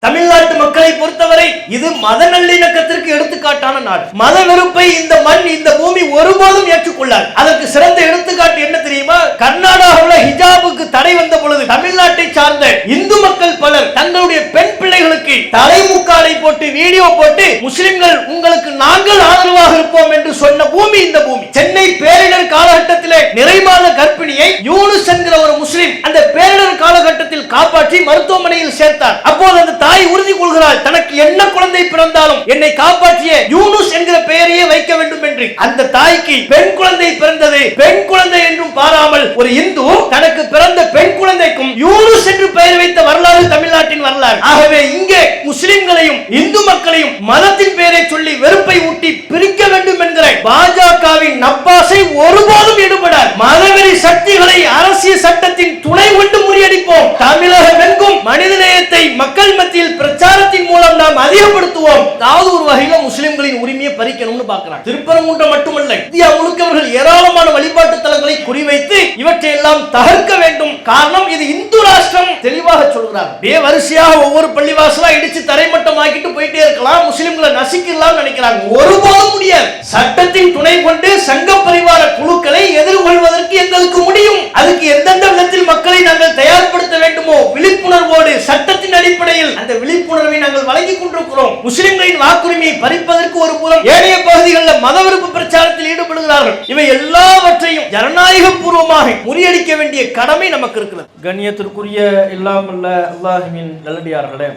தமிழ்நாட்டு மக்களை பொறுத்தவரை இது மத நல்லிணக்கத்திற்கு எடுத்துக்காட்டான நாடு. மத வெறுப்பை இந்த மண், இந்த பூமி ஒருபோதும் ஏற்றுக்கொள்ளாது. அதற்கு சிறந்த எடுத்துக்காட்டு என்ன தெரியுமா? கர்நாடகாவில் ஹிஜாபுக்கு தடை வந்த பொழுது தமிழ்நாட்டை சார்ந்த இந்து மக்கள் பலர் தங்களுடைய பெண் பிள்ளைகளுக்கு தலைமுக்காடை போட்டு வீடியோ போட்டு முஸ்லிம்கள் உங்களுக்கு நாங்கள் ஆதரவாக இருப்போம் என்று சொன்ன பூமி இந்த பூமி. சென்னை பேரிடர் காலகட்டத்தில் நிறைமாத கர்ப்பிணியை யூனுஸ் என்கிற ஒரு முஸ்லிம் அந்த பேரிடர் காலகட்டத்தில் காப்பாற்றி மருத்துவமனையில் சேர்த்தார். அப்போது அந்த தாய் உறுதி கொள்கிறாள், தனக்கு என்ன குழந்தை பிறந்தாலும் என்னை காப்பாற்றிய யூனுஸ் என்கிற பெயரையே வைக்க வேண்டும் என்று. அந்த தாய்க்கு பெண் குழந்தை பிறந்தது. பெண் குழந்தை என்றும் பாராமல் ஒரு இந்து தனக்கு பிறந்த பெண் குழந்தைக்கும் யூனுஸ் என்று பெயர் வைத்த வரலாறு தமிழ்நாட்டின் வரலாறு. ஆகவே இங்கே முஸ்லிம்களையும் இந்து மக்களையும் மதத்தின் பெயரை சொல்லி வெறுப்பை ஊட்டி பிரிக்க வேண்டும் என்கிற பாஜகவின் நப்பாசை ஒருபோதும் ஈடுபடார். மதவெறி சக்திகளை அரசியல் சட்டத்தின் துணை கொண்டு முறியடிப்போம். தமிழகம் எங்கும் மனிதநேயத்தை மக்கள் மத்தியில் பிரச்சாரத்தின் மூலம் நாம் அதிகப்படுத்துவோம். அதாவது ஒரு வகையில முஸ்லிம்களின் உரிமையை பறிக்கணும்னு பார்க்கிறார். திருப்பரங்குன்றம் மட்டுமல்ல, இந்தியா முழுக்க அவர்கள் ஏராளமான வழிபாட்டு தலங்களை குறிவைத்து இவற்றை எல்லாம் தகர்க்க வேண்டும். காரணம், இது இந்து ராஷ்டிரம் தெளிவாக சொல்கிறார். வரிசையாக ஒவ்வொரு பள்ளிவாசலா இடிச்சு தரைமட்டமாக்கிட்டு போயிட்டே இருக்கலாம், முஸ்லிம்களை நசிக்கலாம் நினைக்கிறாங்க. ஒருபோதும் முடியாது. சட்டத்தின் துணை கொண்டு சங்க பரிவார குழுக்களை எதிர்கொள்வதற்கு எங்களுக்கு முடியும். அதுக்கு எந்தெந்த விதத்தில் மக்களை நாங்கள் தயார்படுத்த வேண்டுமோ விழிப்புணர்வோடு சட்டத்தின் அடிப்படையில் அந்த விழிப்புணர்வை நாங்கள் வழங்கிக் கொண்டிருக்கிறோம். முஸ்லிம்களின் வாக்குரிமையை பறிப்பதற்கு ஒரு புறம் ஏனைய பகுதிகளில் மதவெறுப்பு பிரச்சாரத்தில் ஈடுபடுகிறார்கள். இவை எல்லாவற்றையும் ஜனநாயக பூர்வமாக முறியடிக்க வேண்டிய கடமை நமக்கு இருக்கிறது. கண்ணியத்திற்குரிய இல்லாமல்ல அல்லாஹ்வின் நல்லடியார்களே,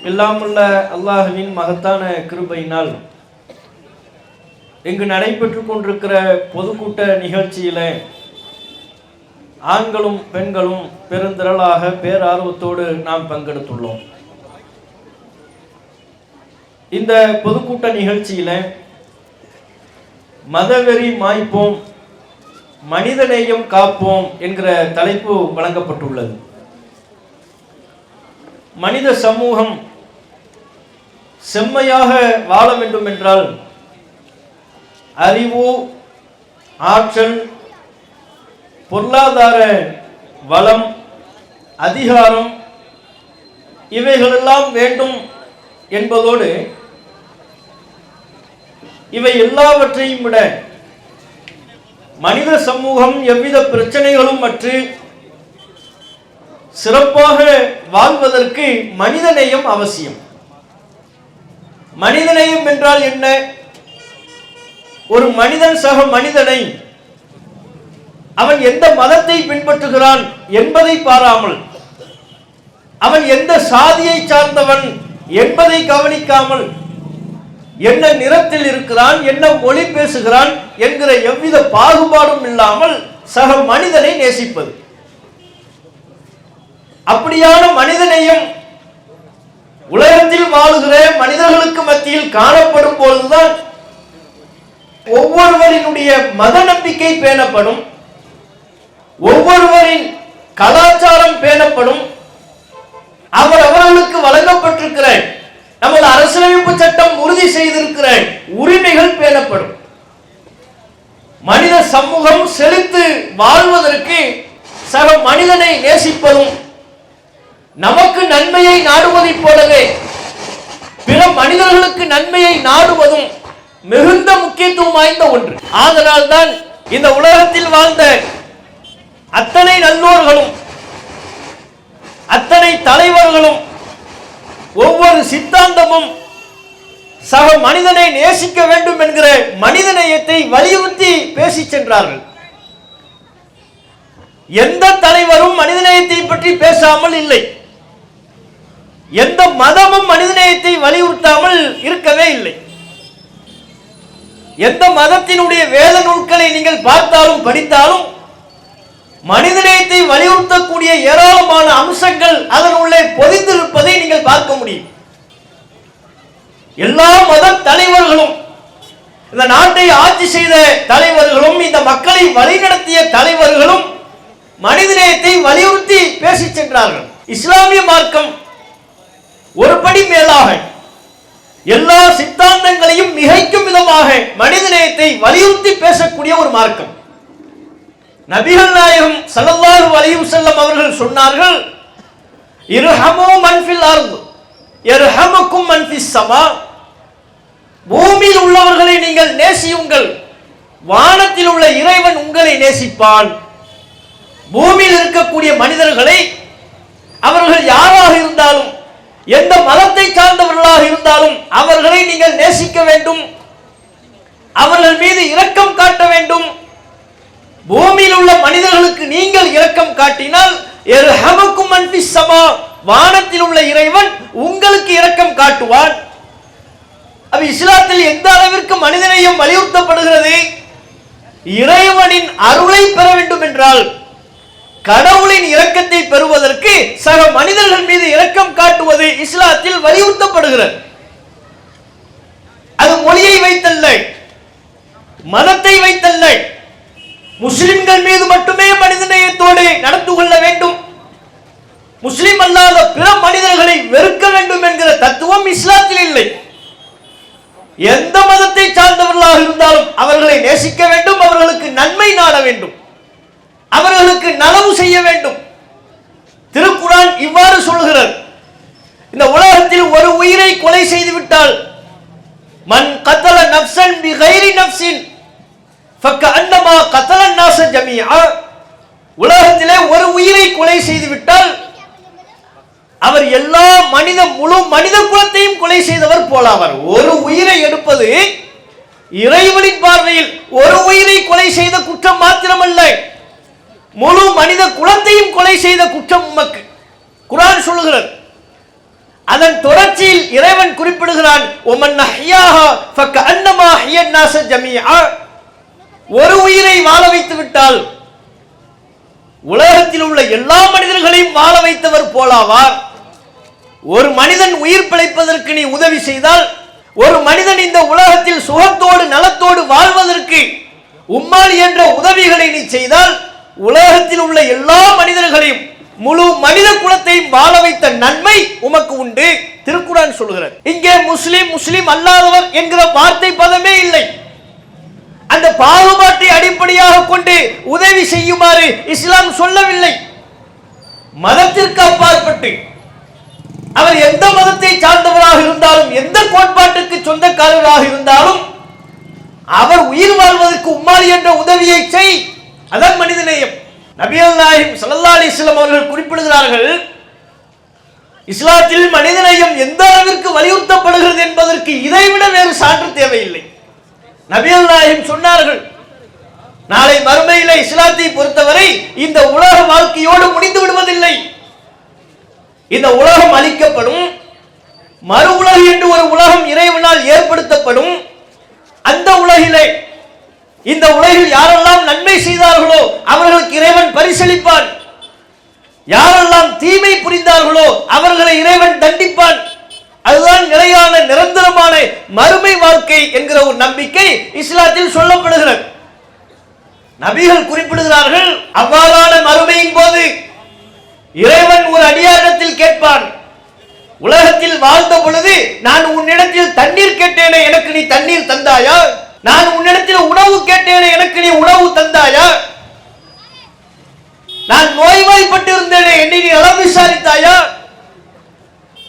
இல்லாமல்ல அல்லாஹ்வின் மகத்தான கிருபையினால் இங்கு நடைபெற்றுக் கொண்டிருக்கிற பொதுக்கூட்ட நிகழ்ச்சியில ஆண்களும் பெண்களும் பெருந்திரளாக பேரார்வத்தோடு நாம் பங்கெடுத்துள்ளோம். இந்த பொதுக்கூட்ட நிகழ்ச்சியில மதவெறி மாய்ப்போம், மனிதநேயம் காப்போம் என்கிற தலைப்பு வழங்கப்பட்டுள்ளது. மனித சமூகம் செம்மையாக வாழ வேண்டும் என்றால் அறிவு, ஆற்றல், பொருளாதார வளம், அதிகாரம் இவைகளெல்லாம் வேண்டும் என்பதோடு இவை எல்லாவற்றையும் விட மனித சமூகம் எவ்வித பிரச்சனைகளும் அற்று சிறப்பாக வாழ்வதற்கு மனிதநேயம் அவசியம். மனிதநேயம் என்றால் என்ன? ஒரு மனிதன் சக மனிதனை அவன் எந்த மதத்தை பின்பற்றுகிறான் என்பதை பாராமல், அவன் எந்த சாதியை சார்ந்தவன் என்பதை கவனிக்காமல், என்ன நிறத்தில் இருக்கிறான், என்ன மொழி பேசுகிறான் என்கிற எவ்வித பாகுபாடும் இல்லாமல் சக மனிதனை நேசிப்பது. அப்படியான மனிதநேயம் உலகத்தில் வாழுகிற மனிதர்களுக்கு மத்தியில் காணப்படும் பொழுதுதான் ஒவ்வொருவரினுடைய மத நம்பிக்கை பேணப்படும், ஒவ்வொருவரின் கலாச்சாரம் பேணப்படும், அவர்களுக்கு வழங்கப்பட்டிருக்கிற நமது அரசியலமைப்பு சட்டம் உறுதி செய்திருக்கிற உரிமைகள் பேணப்படும். மனித சமூகம் செழித்து வாழ்வதற்கு சக மனிதனை நேசிப்பதும், நமக்கு நன்மையை நாடுவதைப் போலவே பிற மனிதர்களுக்கு நன்மையை நாடுவதும் மிகுந்த முக்கியத்துவம் வாய்ந்த ஒன்று. ஆதலால் தான் இந்த உலகத்தில் வாழ்ந்த அத்தனை நல்லோர்களும் அத்தனை தலைவர்களும் ஒவ்வொரு சித்தாந்தமும் சக மனிதனை நேசிக்க வேண்டும் என்கிற மனிதநேயத்தை வலியுறுத்தி பேசி சென்றார்கள். எந்த தலைவரும் மனிதநேயத்தை பற்றி பேசாமல் இல்லை. எந்த மதமும் மனிதநேயத்தை வலியுறுத்தாமல் இருக்கவே இல்லை. எந்த மதத்தினுடைய வேத நூல்களை நீங்கள் பார்த்தாலும் படித்தாலும் மனிதநேயத்தை வலியுறுத்தக்கூடிய ஏராளமான அம்சங்கள் அதன் உள்ளே பொதிந்திருப்பதை நீங்கள் பார்க்க முடியும். எல்லா மத தலைவர்களும், இந்த நாட்டை ஆட்சி செய்த தலைவர்களும், இந்த மக்களை வழிநடத்திய தலைவர்களும் மனிதநேயத்தை வலியுறுத்தி பேசி சென்றார்கள். இஸ்லாமிய மார்க்கம் ஒரு படி மேலாக எல்லா சித்தாந்தங்களையும் மிகைக்கும் விதமாக மனிதநேயத்தை வலியுறுத்தி பேசக்கூடிய ஒரு மார்க்கம். நபிகள் நாயகம் ஸல்லல்லாஹு அலைஹி வஸல்லம் அவர்கள் சொன்னார்கள், இர்ஹமு மன் ஃபில் அர்த் யர்ஹமுக்கும் மன் ஃபிஸ் ஸமா. பூமியில் உள்ளவர்களை நீங்கள் நேசியுங்கள், வானத்தில் உள்ள இறைவன் உங்களை நேசிப்பான். பூமியில் இருக்கக்கூடிய மனிதர்களை அவர்கள் யாராக இருந்தாலும், எந்த மதத்தை சார்ந்தவர்களாக இருந்தாலும் அவர்களை நீங்கள் நேசிக்க வேண்டும், அவர்கள் மீது இரக்கம் காட்ட வேண்டும். பூமியில் உள்ள மனிதர்களுக்கு நீங்கள் இரக்கம் காட்டினால் யர்ஹமுக்கும் மன் ஃபிஸ் ஸமா, வானத்தில் உள்ள இறைவன் உங்களுக்கு இரக்கம் காட்டுவான். அப்ப இஸ்லாத்தில் எந்த அளவிற்கு மனிதநேயம் வலியுறுத்தப்படுகிறது? இறைவனின் அருளை பெற வேண்டும் என்றால், கடவுளின் இரக்கத்தை பெறுவதற்கு சக மனிதர்கள் மீது இரக்கம் காட்டுவது இஸ்லாத்தில் வலியுறுத்தப்படுகிறது. அது மொழியை வைத்தல்ல, மதத்தை வைத்தல்ல. முஸ்லிம்கள் மீது மட்டுமே மனிதநேயத்தோடு நடந்து கொள்ள வேண்டும், முஸ்லிம் அல்லாத பிற மனிதர்களை வெறுக்க வேண்டும் என்கிற தத்துவம் இஸ்லாத்தில் இல்லை. எந்த மதத்தை சார்ந்தவர்களாக இருந்தாலும் அவர்களை நேசிக்க வேண்டும், அவர்களுக்கு நன்மை நாட வேண்டும், அவர்களுக்கு நலவு செய்ய வேண்டும். திருக்குர்ஆன் இவ்வாறு சொல்கிறது, இந்த உலகத்தில் ஒரு உயிரை கொலை செய்து விட்டால், மன் கத்தல நஃப்ஸன் பிகைரி நஃப்ஸின் ஃபக்கஅன்னமா கத்தலன் நாஸ ஜமீஆ. உலகத்திலே ஒரு உயிரை கொலை செய்து விட்டால் அவர் எல்லா முழு மனித குலத்தையும் கொலை செய்தவர் போலாவார். ஒரு உயிரை எடுப்பது இறைவனின் பார்வையில் ஒரு உயிரை கொலை செய்த குற்றம் மாத்திரமல்ல, முழு மனித குலத்தையும் கொலை செய்த குற்றம் உமக்கு குர்ஆன் சொல்லுகிறது. அதன் தொடர்ச்சியில் இறைவன் குறிப்பிடுகிறான், ஒமன் அஹ்யாஹா ஃபக்கஅன்னமா அஹ்யன் நாஸ ஜமீஆ. ஒரு உயிரை வாழ வைத்து விட்டால் உலகத்தில் உள்ள எல்லா மனிதர்களையும் வாழ வைத்தவர் போலாவார். ஒரு மனிதன் உயிர் பிழைப்பதற்கு நீ உதவி செய்தால், ஒரு மனிதன் இந்த உலகத்தில் சுகத்தோடு நலத்தோடு வாழ்வதற்கு உம்மால் என்ற உதவிகளை நீ செய்தால், உலகத்தில் உள்ள எல்லா மனிதர்களையும் முழு மனித குலத்தையும் வாழ வைத்த நன்மை உமக்கு உண்டு. திருக்குர்ஆன் சொல்கிறது. இங்கே முஸ்லிம் முஸ்லிம் அல்லாதவர் என்கிற வார்த்தை பதமே இல்லை. அந்த பாகுபாட்டை அடிப்படையாக கொண்டு உதவி செய்யுமாறு இஸ்லாம் சொல்லவில்லை. மதத்திற்கு அப்பாற்பட்டு அவர் எந்த மதத்தை சார்ந்தவராக இருந்தாலும், எந்த கோட்பாட்டுக்கு சொந்தக்காரராக இருந்தாலும், அவர் உயிர் வாழ்வதற்கு உம்மால் என்ற உதவியை செய். அதான் மனிதநேயம். நபிகள் நாயகம் ஸல்லல்லாஹு அலைஹி வஸல்லம் அவர்கள் குறிப்பிடுகிறார்கள், இஸ்லாத்தில் மனிதநேயம் எந்த அளவிற்கு வலியுறுத்தப்படுகிறது என்பதற்கு இதைவிட வேறு சான்று தேவையில்லை. நபிகள் நாயகம் சொன்னார்கள், நாளை மறுமையில இஸ்லாத்தை பொறுத்தவரை இந்த உலக வாழ்க்கையோடு முடிந்து விடுவதில்லை. இந்த உலகம் அழிக்கப்படும், மறு உலகு என்று ஒரு உலகம் இறைவனால் ஏற்படுத்தப்படும். அந்த உலகிலே, இந்த உலகில் யாரெல்லாம் நன்மை செய்தார்களோ அவர்களுக்கு இறைவன் பரிசளிப்பான், யாரெல்லாம் தீமை புரிந்தார்களோ அவர்களை இறைவன் தண்டிப்பான். அதுதான் நிலையான நிரந்தரமான மறுமை வாழ்க்கை என்கிற ஒரு நம்பிக்கை இஸ்லாத்தில் சொல்லப்படுகிறது. நபிகள் குறிப்பிடுகிறார்கள், அவ்வாறான மறுமையின் போது இறைவன் ஒரு அடியாரிடத்தில் கேட்பான், உலகத்தில் வாழ்ந்த பொழுது நான் உன்னிடத்தில் தண்ணீர் கேட்டேனே, எனக்கு நீ தண்ணீர் தந்தாயா? நான் உன்னிடத்தில் உணவு கேட்டேனே, எனக்கு நீ உணவு தந்தாயா? நான் நோய்வாய்ப்பட்டு இருந்தேனே, என்னை நீ நலம் விசாரித்தாயா?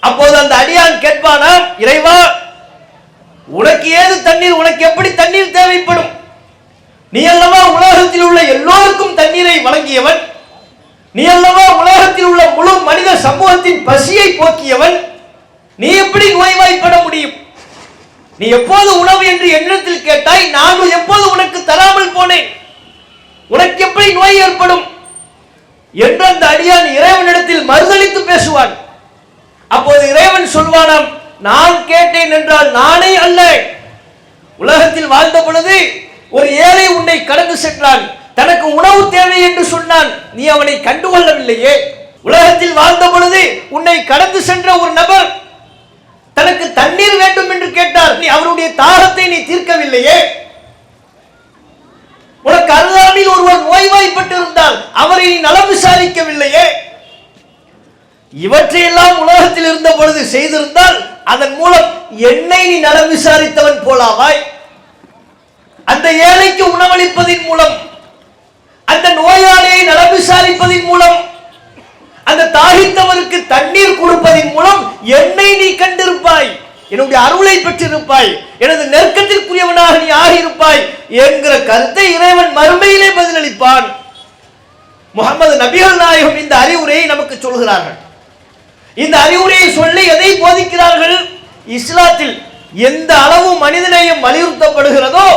அப்போது அந்த அடியான் கேட்பானா, இறைவா, உனக்கு ஏது தண்ணீர், உனக்கு எப்படி தண்ணீர் தேவைப்படும்? நீ அல்லவா உலகத்தில் உள்ள எல்லோருக்கும் தண்ணீரை வழங்கியவன், நீ அல்லவா உலகத்தில் உள்ள முழு மனித சமூகத்தின் பசியை போக்கியவன், நீ எப்படி நோய்வாய்ப்பட முடியும்? நீ எப்போது உணவு என்று எண்ணத்தில் கேட்டாய், நான் எப்போது உனக்கு தராமல் போனேன், உனக்கு எப்படி நோய் ஏற்படும் என்று அந்த அடியான் இறைவனிடத்தில் மறுதலித்து பேசுவான். அப்போது இறைவன் சொல்வானாம், நான் கேட்டேன் என்றால் நானே அல்ல. உலகத்தில் வாழ்ந்த பொழுது ஒரு ஏழை உன்னை கடந்து சென்றான், தனக்கு உணவு தேவை என்று சொன்னான், நீ அவனை கண்டுகொள்ளவில்லையே. உலகத்தில் வாழ்ந்த பொழுது உன்னை கடந்து சென்ற ஒரு நபர் தனக்கு தண்ணீர் வேண்டும் என்று கேட்டார், நீ அவருடைய தாகத்தை நீ தீர்க்கவில்லையே. உனக்கு அருகாமையில் ஒருவர் நோய்வாய்ப்பட்டு இருந்தால் அவரை நீ நலம் விசாரிக்கவில்லையே. இவற்றையெல்லாம் உலகத்தில் இருந்த பொழுது செய்திருந்தால் அதன் மூலம் என்னை நீ நலம் விசாரித்தவன் போலாவாய். அந்த ஏழைக்கு உணவளிப்பதின் மூலம், அந்த நோயாளியை நலம் விசாரிப்பதின் மூலம், அந்த தாகித்தவருக்கு தண்ணீர் கொடுப்பதன் மூலம் என்னை நீ கண்டிருப்பாய், என்னுடைய அருளை பெற்றிருப்பாய், எனது நெருக்கத்திற்குரியவனாக நீ ஆகியிருப்பாய் என்கிற கருத்தை இறைவன் மறுமையிலே பதிலளிப்பான். முகமது நபிகள் நாயகம் இந்த அறிவுரையை நமக்கு சொல்கிறார்கள். இந்த அறிவுரையை சொல்லி எதை போதிக்கிறார்கள்? இஸ்லாத்தில் எந்த அளவு மனிதநேயம் வலியுறுத்தப்படுகிறதோ,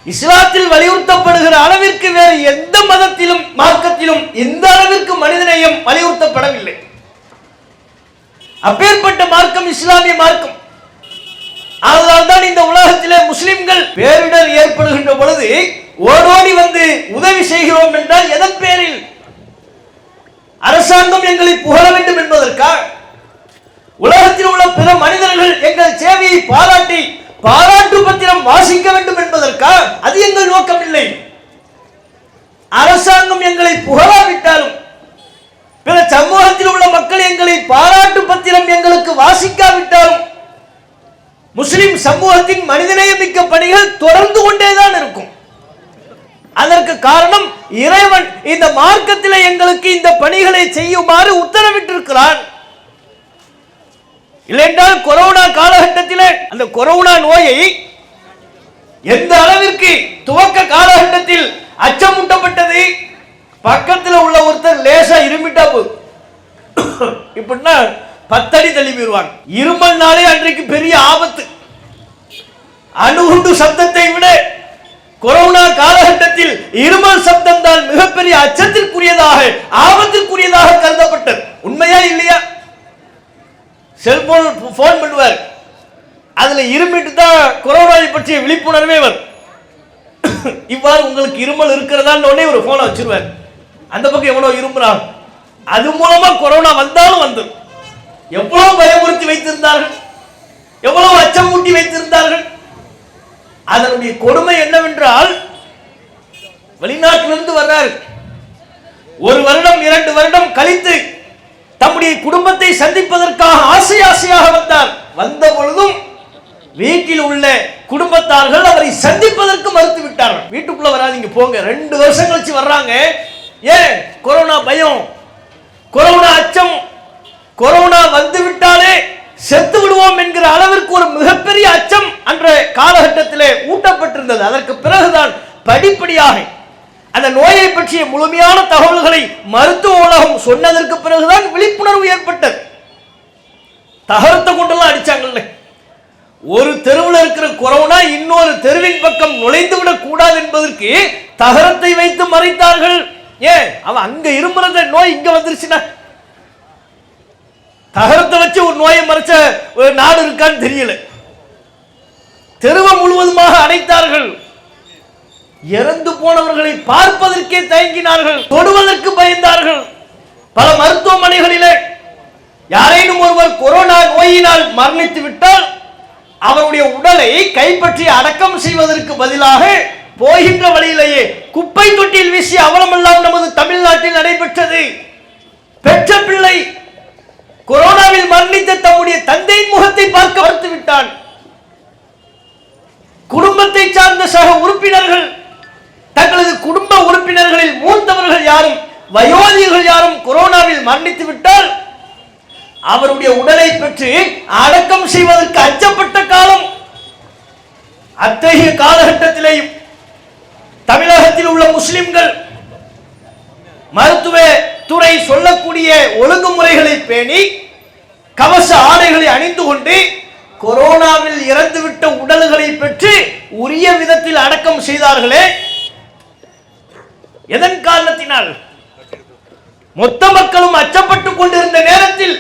இஸ்லாத்தில் வலியுறுத்தப்படுகிற அளவிற்கு வேறு எந்த மதத்திலும் மார்க்கத்திலும் இந்த அளவிற்கு மனிதநேயம் வலியுறுத்தப்படவில்லை. அப்பேற்பட்ட மார்க்கம் இஸ்லாமிய மார்க்கம். அதனால்தான் இந்த உலகத்திலே முஸ்லிம்கள் பேரிடர் ஏற்படுகின்ற பொழுது ஓடோடி வந்து உதவி செய்கிறோம் என்றால் எதன் பேரில்? அரசாங்கம் எங்களை புகழ வேண்டும் என்பதற்கா? உலகத்தில் உள்ள பிற மனிதர்கள் எங்கள் சேவையை பாராட்டி பாராட்டு பத்திரம் வாசிக்க வேண்டும் என்பதற்கா? அது எங்கள் நோக்கம் இல்லை. அரசாங்கம் எங்களை புகழாவிட்டாலும் பிற சமூகத்தில் உள்ள மக்கள் எங்களை பாராட்டு பத்திரம் எங்களுக்கு வாசிக்காவிட்டாலும் முஸ்லிம் சமூகத்தின் மனிதநேயமிக்க பணிகள் தொடர்ந்து கொண்டேதான் இருக்கும். அதற்கு காரணம் இறைவன் இந்த மார்க்கத்தில் எங்களுக்கு இந்த பணிகளை செய்யுமாறு உத்தரவிட்டிருக்கிறான். இல்லையென்றால் கொரோனா காலகட்டத்தில் அந்த கொரோனா நோயை எந்த அளவிற்கு துவக்க காலகட்டத்தில் அச்சமூட்டப்பட்டது. பக்கத்தில் உள்ள ஒருத்தர் லேசா இருமிட்டா போதும், இப்படின்னா 10 அடி தள்ளி போயிருவாங்க. இருமல்னாலே அன்றைக்கு பெரிய ஆபத்து. அணுகுண்டு சப்தத்தை விட கொரோனா காலகட்டத்தில் இருமல் சப்தம் தான் மிகப்பெரிய அச்சத்திற்குரியதாக ஆபத்திற்குரியதாக கருதப்பட்டது. உண்மையா இல்லையா? செல்போன் போன் பண்ணுவார், அதுல இருமிட்டு தான் கொரோனாவை பற்றிய விழிப்புணர்வே வரும். இவ்வாறு உங்களுக்கு இருமல் இருக்கிறதான்னு உடனே ஒரு போனை வச்சிருவார். அந்த பக்கம் எவ்வளவு இருமுறான், அது மூலமா கொரோனா வந்தாலும் வந்துடும். எவ்வளவு பயமுறுத்தி வைத்திருந்தார்கள், எவ்வளவு அச்சமூட்டி வைத்திருந்தார்கள். அதனுடைய கொடுமை என்னவென்றால், வெளிநாட்டிலிருந்து வர்றார், 1 வருடம் 2 வருடம் கழித்து தம்முடைய குடும்பத்தை சந்திப்பதற்காக ஆசையாக வந்தார். வந்த பொழுதும் வீட்டில் உள்ள குடும்பத்தார்கள் அவரை சந்திப்பதற்கு மறுத்து விட்டார்கள். வீட்டுக்குள்ள வராதீங்க போங்க. 2 வருஷம் கழிச்சு வர்றாங்க. ஏன்? கொரோனா பயம், கொரோனா அச்சம். கொரோனா வந்து விட்டாலே செத்து விடுவோம் என்கிற அளவிற்கு ஒரு மிகப்பெரிய அச்சம் அன்றைய காலகட்டத்திலே ஊட்டப்பட்டிருந்தது. அதற்கு பிறகுதான் படிப்படியாக அந்த நோயை பற்றிய முழுமையான தகவல்களை மருத்துவ உலகம் சொன்னதற்கு பிறகுதான் விழிப்புணர்வு ஏற்பட்டது. தகரத்தை கொண்டெல்லாம் அடிச்சாங்கல்ல. ஒரு தெருவில் இருக்கிற கொரோனா இன்னொரு தெருவின் பக்கம் நுழைந்து விடக் கூடாது என்பதற்கு தகரத்தை வைத்து மறைத்தார்கள். ஏன்? அவன் அங்க இருமுறத நோய் இங்க வந்துருச்சுன்னா, தகரத்தை வச்சு ஒரு நோயை மறைச்ச ஒரு நாடு இருக்கான்னு தெரியல. தெருவை முழுவதுமாக அடைத்தார்கள். இறந்து போனவர்களை பார்ப்பதற்கே தயங்கினார்கள், தொடுவதற்கு பயந்தார்கள். பல மருத்துவமனைகளிலே யாரேனும் ஒருவர் கொரோனா நோயினால் மரணித்து விட்டால் அவருடைய உடலை கைப்பற்றி அடக்கம் செய்வதற்கு பதிலாக போகின்ற வழியிலேயே குப்பை தொட்டியில் வீசி அவலமெல்லாம் நமது தமிழ்நாட்டில் நடைபெற்றது. பெற்ற பிள்ளை கொரோனாவில் மரணித்த தம்முடைய தந்தையின் முகத்தை பார்க்க மறுத்து விட்டான். குடும்பத்தை சார்ந்த சக உறுப்பினர்கள், தங்களது குடும்ப உறுப்பினர்களில் மூத்தவர்கள் யாரும் வயோதிகர்கள் யாரும் கொரோனாவில் மரணித்து விட்டால் அவருடைய உடலை பெற்று அடக்கம் செய்வதற்கு அச்சப்பட்ட காலம். அத்தகைய காலகட்டத்திலேயும் தமிழகத்தில் உள்ள முஸ்லிம்கள் மருத்துவ துறை சொல்லக்கூடிய ஒழுங்குமுறைகளை பேணி கவச ஆடைகளை அணிந்து கொண்டு கொரோனாவில் இறந்துவிட்ட உடல்களை பெற்று உரிய விதத்தில் அடக்கம் செய்தார்களே. எதன் காரணத்தினால்? மொத்த மக்களும் அச்சப்பட்டுக் கொண்டிருந்த நேரத்தில்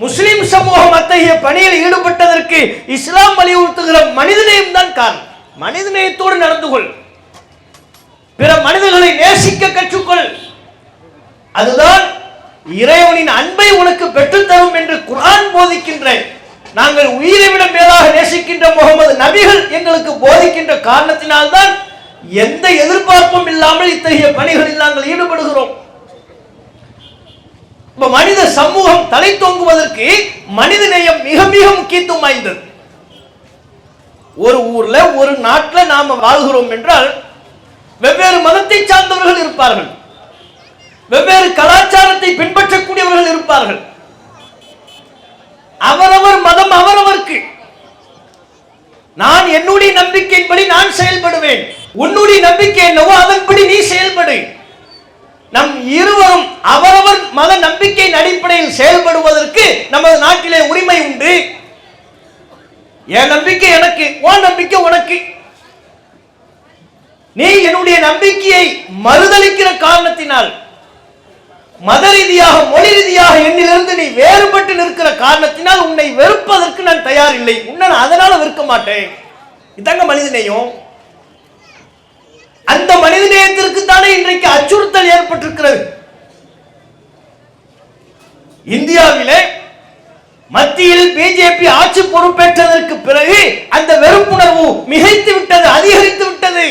முஸ்லிம் சமூகம் அத்தகைய பணியில் ஈடுபட்டதற்கு இஸ்லாம் வலியுறுத்துகிற மனிதநேயம் தான் காரணம். மனிதநேயத்தோடு நடந்து கொள், பிற மனிதர்களை நேசிக்க கற்றுக்கொள், அதுதான் இறைவனின் அன்பை உனக்கு பெற்றுத்தரும் என்று குர்ஆன் போதிக்கின்ற, நாங்கள் உயிரை விட மேலாக நேசிக்கின்ற முகமது நபிகள் எங்களுக்கு போதிக்கின்ற காரணத்தினால்தான் எந்த எதிர்பார்ப்பும் இல்லாமல் இத்தகைய பணிகளில் நாங்கள் ஈடுபடுகிறோம். மனித சமூகம் தலை தோங்குவதற்கு மனித நேயம் மிக மிக முக்கியத்துவம் வாய்ந்தது. ஒரு ஊர்ல ஒரு நாட்டில் நாம வாழ்கிறோம் என்றால் வெவ்வேறு மதத்தை சார்ந்தவர்கள் இருப்பார்கள். வெவ்வேறு கலாச்சாரத்தை பின்பற்றக்கூடியவர்கள் இருப்பார்கள். அவரவர் மதம் அவரவருக்கு. நான் என்னுடைய நம்பிக்கையின்படி நான் செயல்படுவேன், உன்னுடைய நம்பிக்கை என்னவோ அதன்படி நீ செயல்படு. நம் இருவரும் அவரவர் மத நம்பிக்கையின் அடிப்படையில் செயல்படுவதற்கு நமது நாட்டிலே உரிமை உண்டு. என் நம்பிக்கை எனக்கு, உன் நம்பிக்கை உனக்கு. நீ என்னுடைய நம்பிக்கையை மறுதலிக்கிற காரணத்தினால், மத ரீதியாக மொழி ரீதியாக என்னிலிருந்து நீ வேறுபட்டு நிற்கிற காரணத்தினால் உன்னை வெறுப்பதற்கு நான் தயார் இல்லை. உன்னை அதனால வெறுக்க மாட்டேன். இதாங்க மனிதநேயம். அந்த மனிதநேயத்திற்கு தானே இன்றைக்கு அச்சுறுத்தல் ஏற்பட்டிருக்கிறது. இந்தியாவிலே மத்தியில் பிஜேபி ஆட்சி பொறுப்பேற்றதற்கு பிறகு அந்த வெறுப்புணர்வு மிகைத்து விட்டது, அதிகரித்து விட்டது.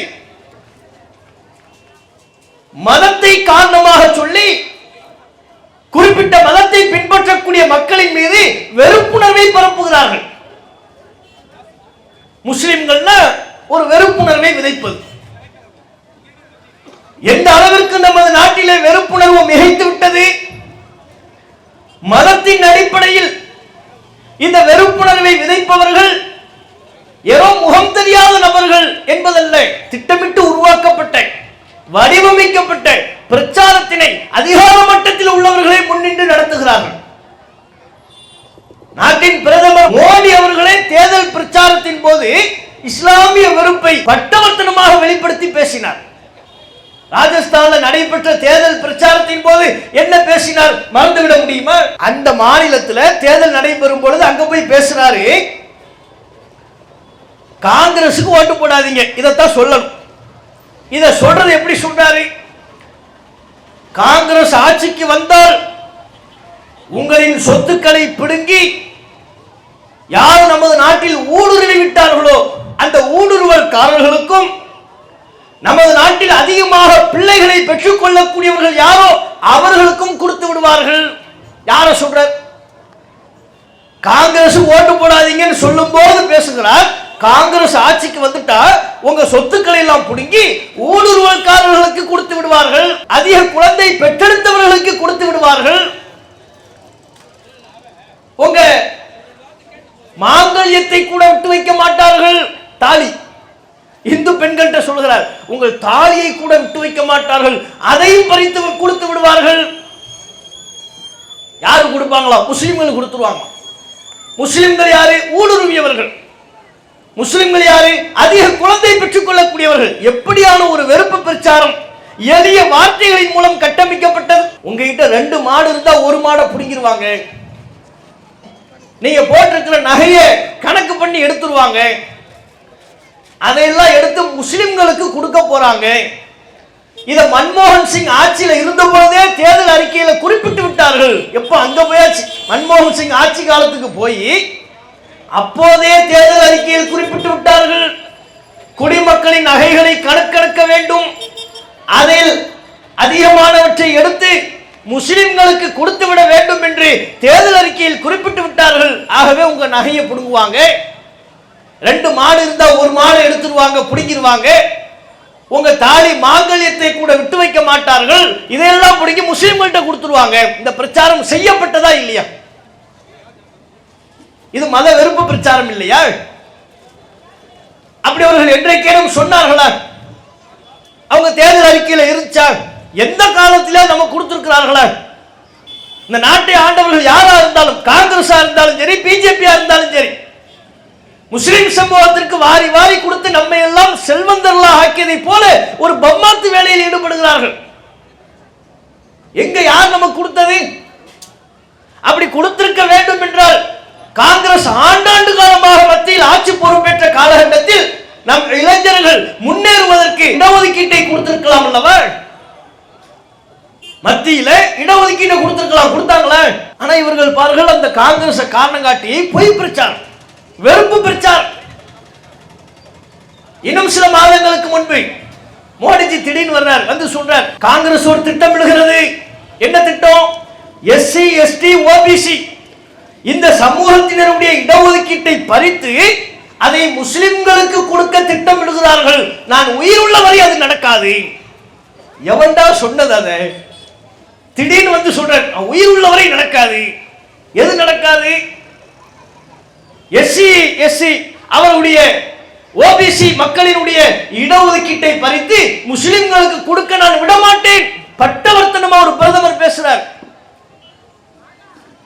மதத்தை காரணமாக சொல்லி குறிப்பிட்ட மதத்தை பின்பற்றக்கூடிய மக்களின் மீது வெறுப்புணர்வை பரப்புகிறார்கள். முஸ்லிம்கள்னா ஒரு வெறுப்புணர்வை விதைப்பது. எந்த அளவிற்கு நமது நாட்டிலே வெறுப்புணர்வு மிகைத்து விட்டது. மதத்தின் அடிப்படையில் இந்த வெறுப்புணர்வை விதைப்பவர்கள் ஏதோ முகம் தெரியாத நபர்கள் என்பதல்ல, திட்டமிட்டு உருவாக்கப்பட்ட வடிவமைக்கப்பட்ட பிரச்சாரத்தினை அதிகார மட்டத்தில் உள்ளவர்களை முன்னின்று நடத்துகிறார்கள். நாட்டின் பிரதமர் மோடி அவர்களே தேர்தல் பிரச்சாரத்தின் போது இஸ்லாமிய வெறுப்பை பட்டவர்த்தனமாக வெளிப்படுத்தி பேசினார். ராஜஸ்தானில் நடைபெற்ற தேர்தல் பிரச்சாரத்தின் போது என்ன பேசினார் மறந்துவிட முடியுமா? அந்த மாநிலத்தில் தேர்தல் நடைபெறும் பொழுது அங்க போய் பேசுறாரு, காங்கிரசுக்கு ஓட்டு போடாதீங்க, இதைத்தான் சொல்லணும். இதை சொல்றது எப்படி சொல்றாரு? காங்கிரஸ் ஆட்சிக்கு வந்தால் உங்களின் சொத்துக்களை பிடுங்கி யார் நமது நாட்டில் ஊடுருவி விட்டார்களோ அந்த ஊடுருவல்காரர்களுக்கும் நமது நாட்டில் அதிகமாக பிள்ளைகளை பெற்றுக் கொள்ளக்கூடியவர்கள் யாரோ அவர்களுக்கும் கொடுத்து விடுவார்கள். யார சொல்ற? காங்கிரஸ் ஓட்டு போடாதீங்கன்னு சொல்லும் போது பேசுகிறார், காங்கிரஸ் ஆட்சிக்கு வந்துட்டா உங்க சொத்துக்களை எல்லாம் புடுங்கி ஊடுருவல்காரர்களுக்கு கொடுத்து விடுவார்கள், அதிக குழந்தை பெற்றெடுத்தவர்களுக்கு கொடுத்து விடுவார்கள், உங்க மாங்கல்யத்தை கூட விட்டு வைக்க மாட்டார்கள். தாலி இந்து பெண்கள்கிட்ட சொல்கிறார், உங்கள் தாலியை கூட விட்டு வைக்க மாட்டார்கள், அதையும் பறித்து கொடுத்து விடுவார்கள். யாரு கொடுப்பாங்களா? முஸ்லிம்கள் கொடுத்துருவாங்க. முஸ்லிம்கள் யாரு? ஊடுருவியவர்கள். முஸ்லிம்கள் யாரு? அதிக குழந்தை பெற்றுக் கொள்ளக்கூடியவர்கள். எப்படியான ஒரு வெறுப்பு பிரச்சாரம் எளிய வார்த்தைகளின் மூலம் கட்டமைக்கப்பட்டது. உங்ககிட்ட 2 மாடு இருந்தா 1 மாடை பிடிங்கிருவாங்க. நீங்க போட்டிருக்கிற நகையை கணக்கு பண்ணி எடுத்துருவாங்க. அதையெல்லாம் எடுத்து முஸ்லிம்களுக்கு கொடுக்க போறாங்க. இத மன்மோகன் சிங் ஆட்சியில இருந்த பொழுதே தேர்தல் அறிக்கையில குறிப்பிட்டு விட்டார்கள். எப்ப அங்க போயாச்சு, மன்மோகன் சிங் ஆட்சி காலத்துக்கு போய் அப்போதே தேர்தல் அறிக்கையில் குறிப்பிட்டு விட்டார்கள். குடிமக்களின் நகைகளை கணக்கெடுக்க வேண்டும், அதில் அதிகமானவற்றை எடுத்து முஸ்லிம்களுக்கு கொடுத்து விட வேண்டும் என்று தேர்தல் அறிக்கையில் குறிப்பிட்டு விட்டார்கள். ஆகவே உங்க நகையை பிடுங்குவாங்க. 2 மாடு இருந்தா 1 மாடு எடுத்துருவாங்க, பிடிங்கிருவாங்க. உங்க தாலி மாங்கல்யத்தை கூட விட்டு வைக்க மாட்டார்கள். இதையெல்லாம் பிடிக்கி முஸ்லிம்கள்ட்ட கொடுத்துருவாங்க. இந்த பிரச்சாரம் செய்யப்பட்டதா இல்லையா? இது மத வெறுப்பு பிரச்சாரம் இல்லையா? அப்படி அவர்கள் என்றைக்கேனும் சொன்னார்களா? அவங்க தேர்தல் அறிக்கையில் இருந்துச்சா? எந்த காலத்திலே நம்ம கொடுத்திருக்கிறார்களா? இந்த நாட்டை ஆண்டவர்கள் யாரா இருந்தாலும், காங்கிரஸா இருந்தாலும் சரி, பிஜேபியா இருந்தாலும் சரி, முஸ்லிம் சமூகத்திற்கு வாரி வாரி கொடுத்து நம்மை எல்லாம் செல்வந்தர்களா ஆக்கியதை போல ஒரு பம்மாத்து வேலையில் ஈடுபடுகிறார்கள். எங்க யார் நமக்கு கொடுத்தது? அப்படி கொடுத்திருக்க வேண்டும் என்றால் காங்கிரஸ் ஆண்டாண்டு காலமாக மத்தியில் ஆட்சி பொறுப்பேற்ற காலகட்டத்தில் நம் இளைஞர்கள் முன்னேறுவதற்கு இடஒதுக்கீட்டை கொடுத்திருக்கலாம் அல்லவா? மத்தியில இடஒதுக்கீட்டை கொடுத்திருக்கலாம், கொடுத்தாங்களா? ஆனா இவர்கள் பாருங்கள், அந்த காங்கிரஸ் காரணம் காட்டி பொய் பிரச்சாரம், வெறுப்பு பிரச்சாரம். இன்னும் சில மாதங்களுக்கு முன்பு மோடிஜி திடீர்னு வர்றார், வந்து சொல்றார், காங்கிரஸ் ஒரு திட்டம் விடுகிறது. என்ன திட்டம்? எஸ்சி எஸ்டி ஓபிசி இந்த சமூகத்தினருடைய இடஒதுக்கீட்டை பறித்து அதை முஸ்லிம்களுக்கு கொடுக்க திட்டமிடுகிறார்கள். நான் உயிர் உள்ள வரை அது நடக்காது. எவன்டா சொன்னது? அதை திடீர்னு வந்து சொல்றார், உயிர் உள்ளவரை நடக்காது. எது நடக்காது? எஸ்சி அவருடைய ஓபிசி மக்களினுடைய இடஒதுக்கீட்டை பறித்து முஸ்லிம்களுக்கு கொடுக்க நான் விடமாட்டேன். பட்டவர்த்தனமா ஒரு பிரதமர் பேசுறார்.